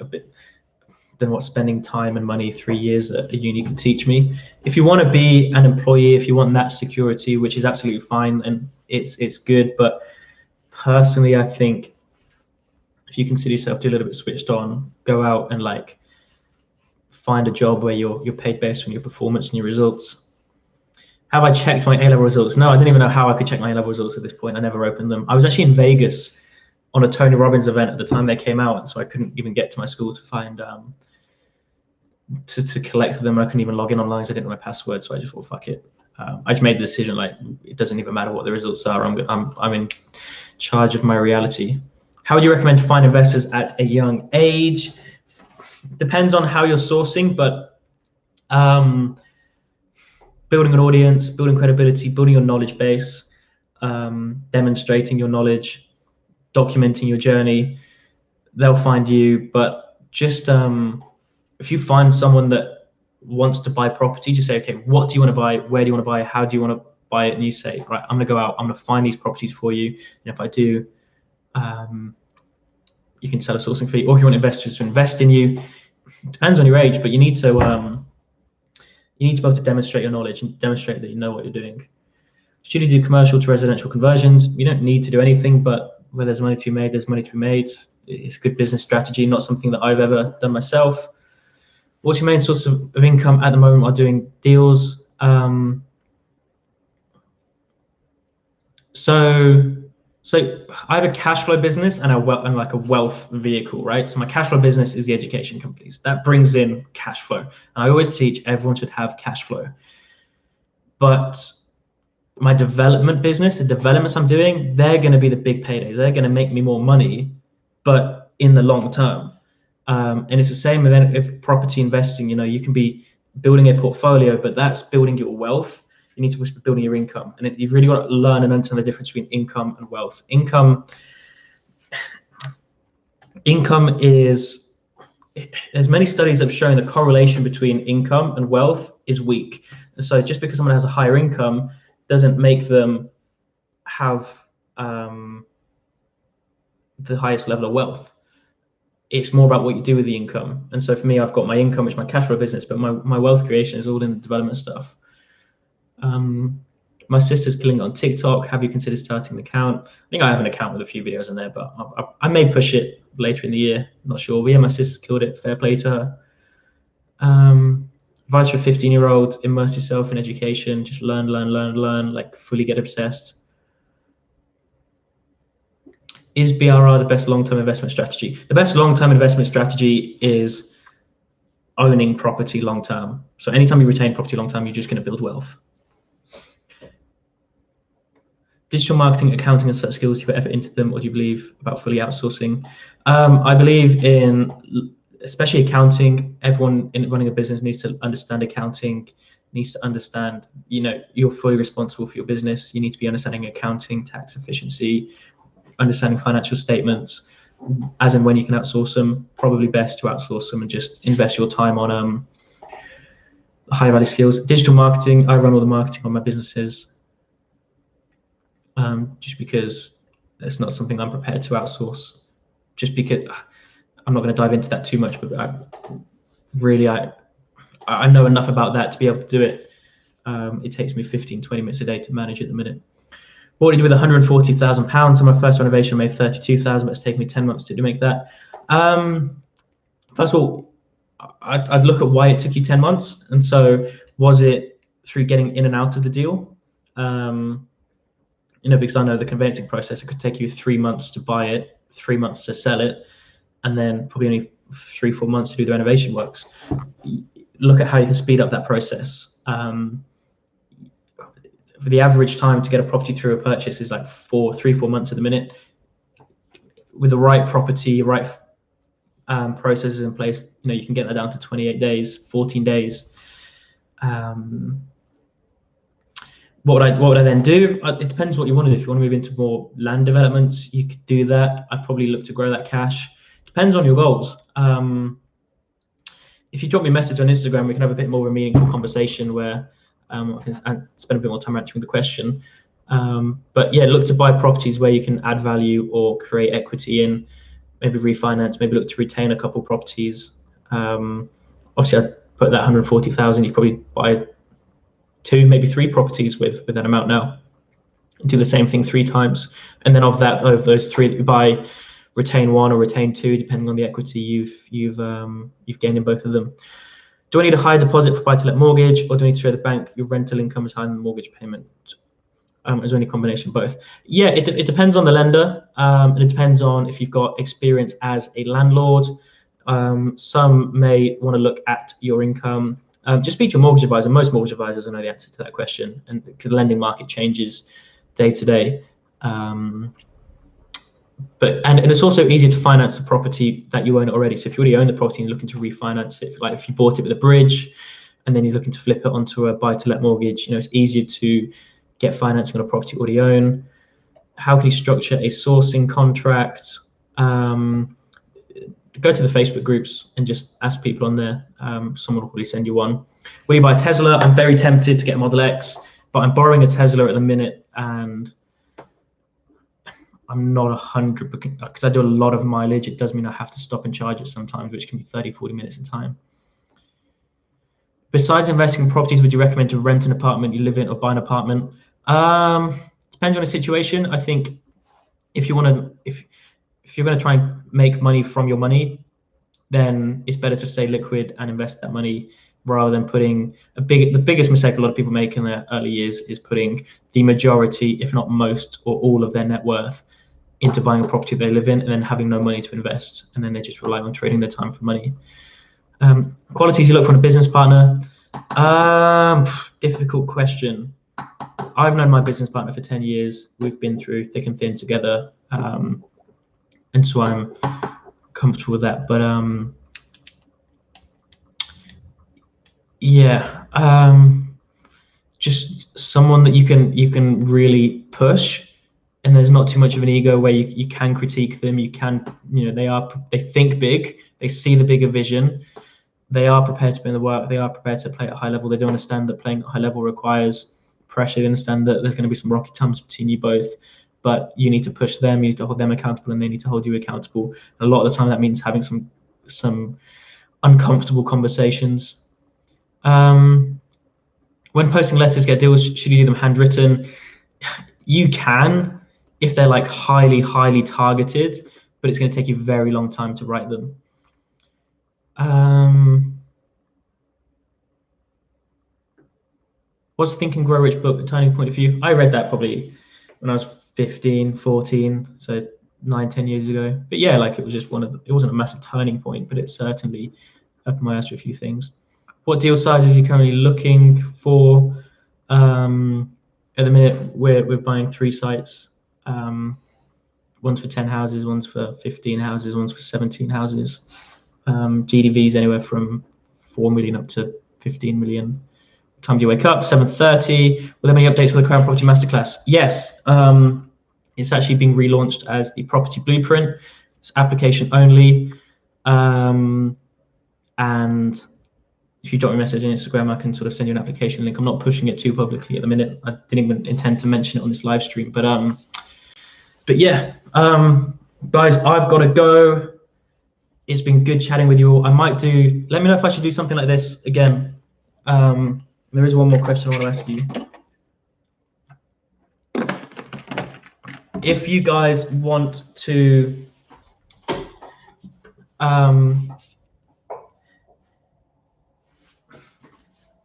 spending time and money 3 years at a uni can teach me. If you want to be an employee, if you want that security, which is absolutely fine and it's good, but personally, I think if you consider yourself to be a little bit switched on, go out and like find a job where you're paid based on your performance and your results. Have I checked my A-level results? No, I didn't even know how I could check my A-level results at this point. I never opened them. I was actually in Vegas on a Tony Robbins event at the time they came out, and so I couldn't even get to my school to find to collect them. I couldn't even log in online, so I didn't know my password. So I just thought, fuck it. I just made the decision like it doesn't even matter what the results are. I'm in charge of my reality. How would you recommend to find investors at a young age? Depends on how you're sourcing, but building an audience, building credibility, building your knowledge base, demonstrating your knowledge, documenting your journey, they'll find you. But just if you find someone that wants to buy property, just say, okay, what do you want to buy? Where do you want to buy? How do you want to buy it? And you say, right, I'm going to go out, I'm going to find these properties for you. And if I do, you can sell a sourcing fee. Or if you want investors to invest in you, it depends on your age, but you need to be able to demonstrate your knowledge and demonstrate that you know what you're doing. Should you do commercial to residential conversions? You don't need to do anything, but where there's money to be made, there's money to be made. It's a good business strategy, not something that I've ever done myself. What's your main source of income at the moment while doing deals? So I have a cash flow business and like a wealth vehicle, right? So my cash flow business is the education companies. That brings in cash flow. And I always teach everyone should have cash flow. But my development business, the developments I'm doing, they're going to be the big paydays. They're going to make me more money, but in the long term. And it's the same with property investing. You know, you can be building a portfolio, but that's building your wealth. you need to be building your income. And you've really got to learn and understand the difference between income and wealth. Income is, there's many studies that have shown the correlation between income and wealth is weak. And so just because someone has a higher income doesn't make them have the highest level of wealth. It's more about what you do with the income. And so for me, I've got my income, which is my cash flow business, but my wealth creation is all in the development stuff. My sister's killing it on TikTok. Have you considered starting an account? I think I have an account with a few videos in there, but I may push it later in the year. I'm not sure. But yeah, my sister's killed it. Fair play to her. Advice for a 15-year-old: immerse yourself in education. Just learn, like fully get obsessed. Is BRR the best long-term investment strategy? The best long-term investment strategy is owning property long-term. So anytime you retain property long-term, you're just going to build wealth. Digital marketing, accounting, and such skills, you put effort into them, or do you believe about fully outsourcing? I believe in, especially accounting. Everyone in running a business needs to understand accounting, needs to understand, you're fully responsible for your business. You need to be understanding accounting, tax efficiency, understanding financial statements, as and when you can outsource them. Probably best to outsource them and just invest your time on high value skills. Digital marketing, I run all the marketing on my businesses, just because it's not something I'm prepared to outsource, just because I'm not going to dive into that too much, but I know enough about that to be able to do it. It takes me 15-20 minutes a day to manage at the minute. What did you do with £140,000 on my first renovation? I made 32,000, but it's taken me 10 months to make that. First of all, I'd look at why it took you 10 months. And so was it through getting in and out of the deal? Because I know the conveyancing process, it could take you 3 months to buy it, 3 months to sell it, and then probably only 3-4 months to do the renovation works. Look at how you can speed up that process. For the average time to get a property through a purchase is like 3-4 months at the minute. With the right property, right processes in place, you can get that down to 28 days, 14 days. What would I then do? It depends what you want to do. If you want to move into more land developments, you could do that. I'd probably look to grow that cash. Depends on your goals. If you drop me a message on Instagram, we can have a bit more of a meaningful conversation where I can spend a bit more time answering the question. But yeah, look to buy properties where you can add value or create equity in, maybe refinance, maybe look to retain a couple properties. Obviously, I'd put that 140,000, you probably buy 2, maybe 3 properties with that amount now. Do the same thing 3 times. And then of those 3 that you buy, retain 1 or retain 2, depending on the equity you've gained in both of them. Do I need a higher deposit for buy-to-let mortgage, or do I need to show the bank your rental income is higher than the mortgage payment? Is there any combination of both? Yeah, it depends on the lender, and it depends on if you've got experience as a landlord. Some may want to look at your income. Just speak to your mortgage advisor. Most mortgage advisors will know the answer to that question, and the lending market changes day to day. But it's also easier to finance a property that you own already. So if you already own the property and you're looking to refinance it, like if you bought it with a bridge and then you're looking to flip it onto a buy-to-let mortgage, it's easier to get financing on a property you already own. How can you structure a sourcing contract? Go to the Facebook groups and just ask people on there. Someone will probably send you one. Will you buy a Tesla? I'm very tempted to get a Model X, but I'm borrowing a Tesla at the minute, and I'm not 100 because I do a lot of mileage. It does mean I have to stop and charge it sometimes, which can be 30-40 minutes in time. Besides investing in properties, would you recommend to rent an apartment you live in or buy an apartment? Depends on the situation. I think if you're going to try and make money from your money, then it's better to stay liquid and invest that money rather than putting the biggest mistake a lot of people make in their early years is putting the majority, if not most or all of their net worth into buying a property they live in and then having no money to invest, and then they just rely on trading their time for money. Qualities you look for in a business partner. Difficult question. I've known my business partner for 10 years. We've been through thick and thin together, and so I'm comfortable with that. But yeah, just someone that you can really push, and there's not too much of an ego where you can critique them. You can, you know, they think big, they see the bigger vision, they are prepared to put in the work, they are prepared to play at a high level. They do understand that playing at a high level requires pressure. They understand that there's going to be some rocky times between you both, but you need to push them, you need to hold them accountable, and they need to hold you accountable. And a lot of the time that means having some uncomfortable conversations. When posting letters, get deals, should you do them handwritten? You can, if they're like highly targeted, but it's going to take you a very long time to write them. What's the Think and Grow Rich book, a turning point of view? I read that probably when I was 15, 14, so 9-10 years ago. But yeah, like it was just it wasn't a massive turning point, but it certainly opened my eyes to a few things. What deal sizes are you currently looking for? At the minute, we're buying 3 sites. One's for 10 houses, one's for 15 houses, one's for 17 houses. GDVs anywhere from 4 million up to 15 million. Time do you wake up? 7:30. Will there be any updates for the Crown Property Masterclass? Yes. It's actually being relaunched as the Property Blueprint. It's application only. And if you drop me a message on Instagram, I can sort of send you an application link. I'm not pushing it too publicly at the minute. I didn't even intend to mention it on this live stream, but yeah, guys, I've got to go. It's been good chatting with you all. Let me know if I should do something like this again. There is one more question I want to ask you. If you guys want to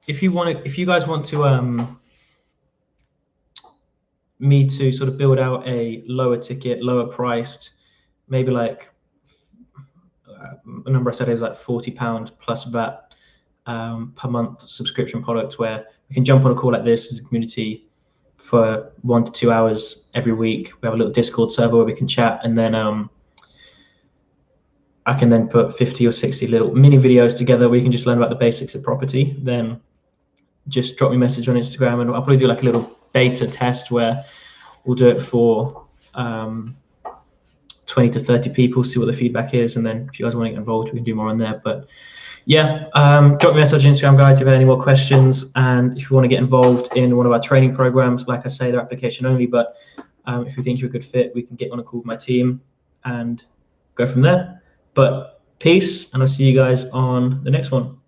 if you guys want to me to sort of build out a lower ticket, lower priced, maybe like a number I said is like £40 plus VAT per month subscription product, where we can jump on a call like this as a community for 1 to 2 hours every week. We have a little Discord server where we can chat, and then I can then put 50 or 60 little mini videos together where you can just learn about the basics of property. Then just drop me a message on Instagram, and I'll probably do like a little beta test where we'll do it for 20 to 30 people, see what the feedback is, and then if you guys want to get involved, we can do more on there. But yeah, drop me a message on Instagram, guys, if you have any more questions, and if you want to get involved in one of our training programs, like I say, they're application only, but if you think you're a good fit, we can get on a call with my team and go from there. But peace, and I'll see you guys on the next one.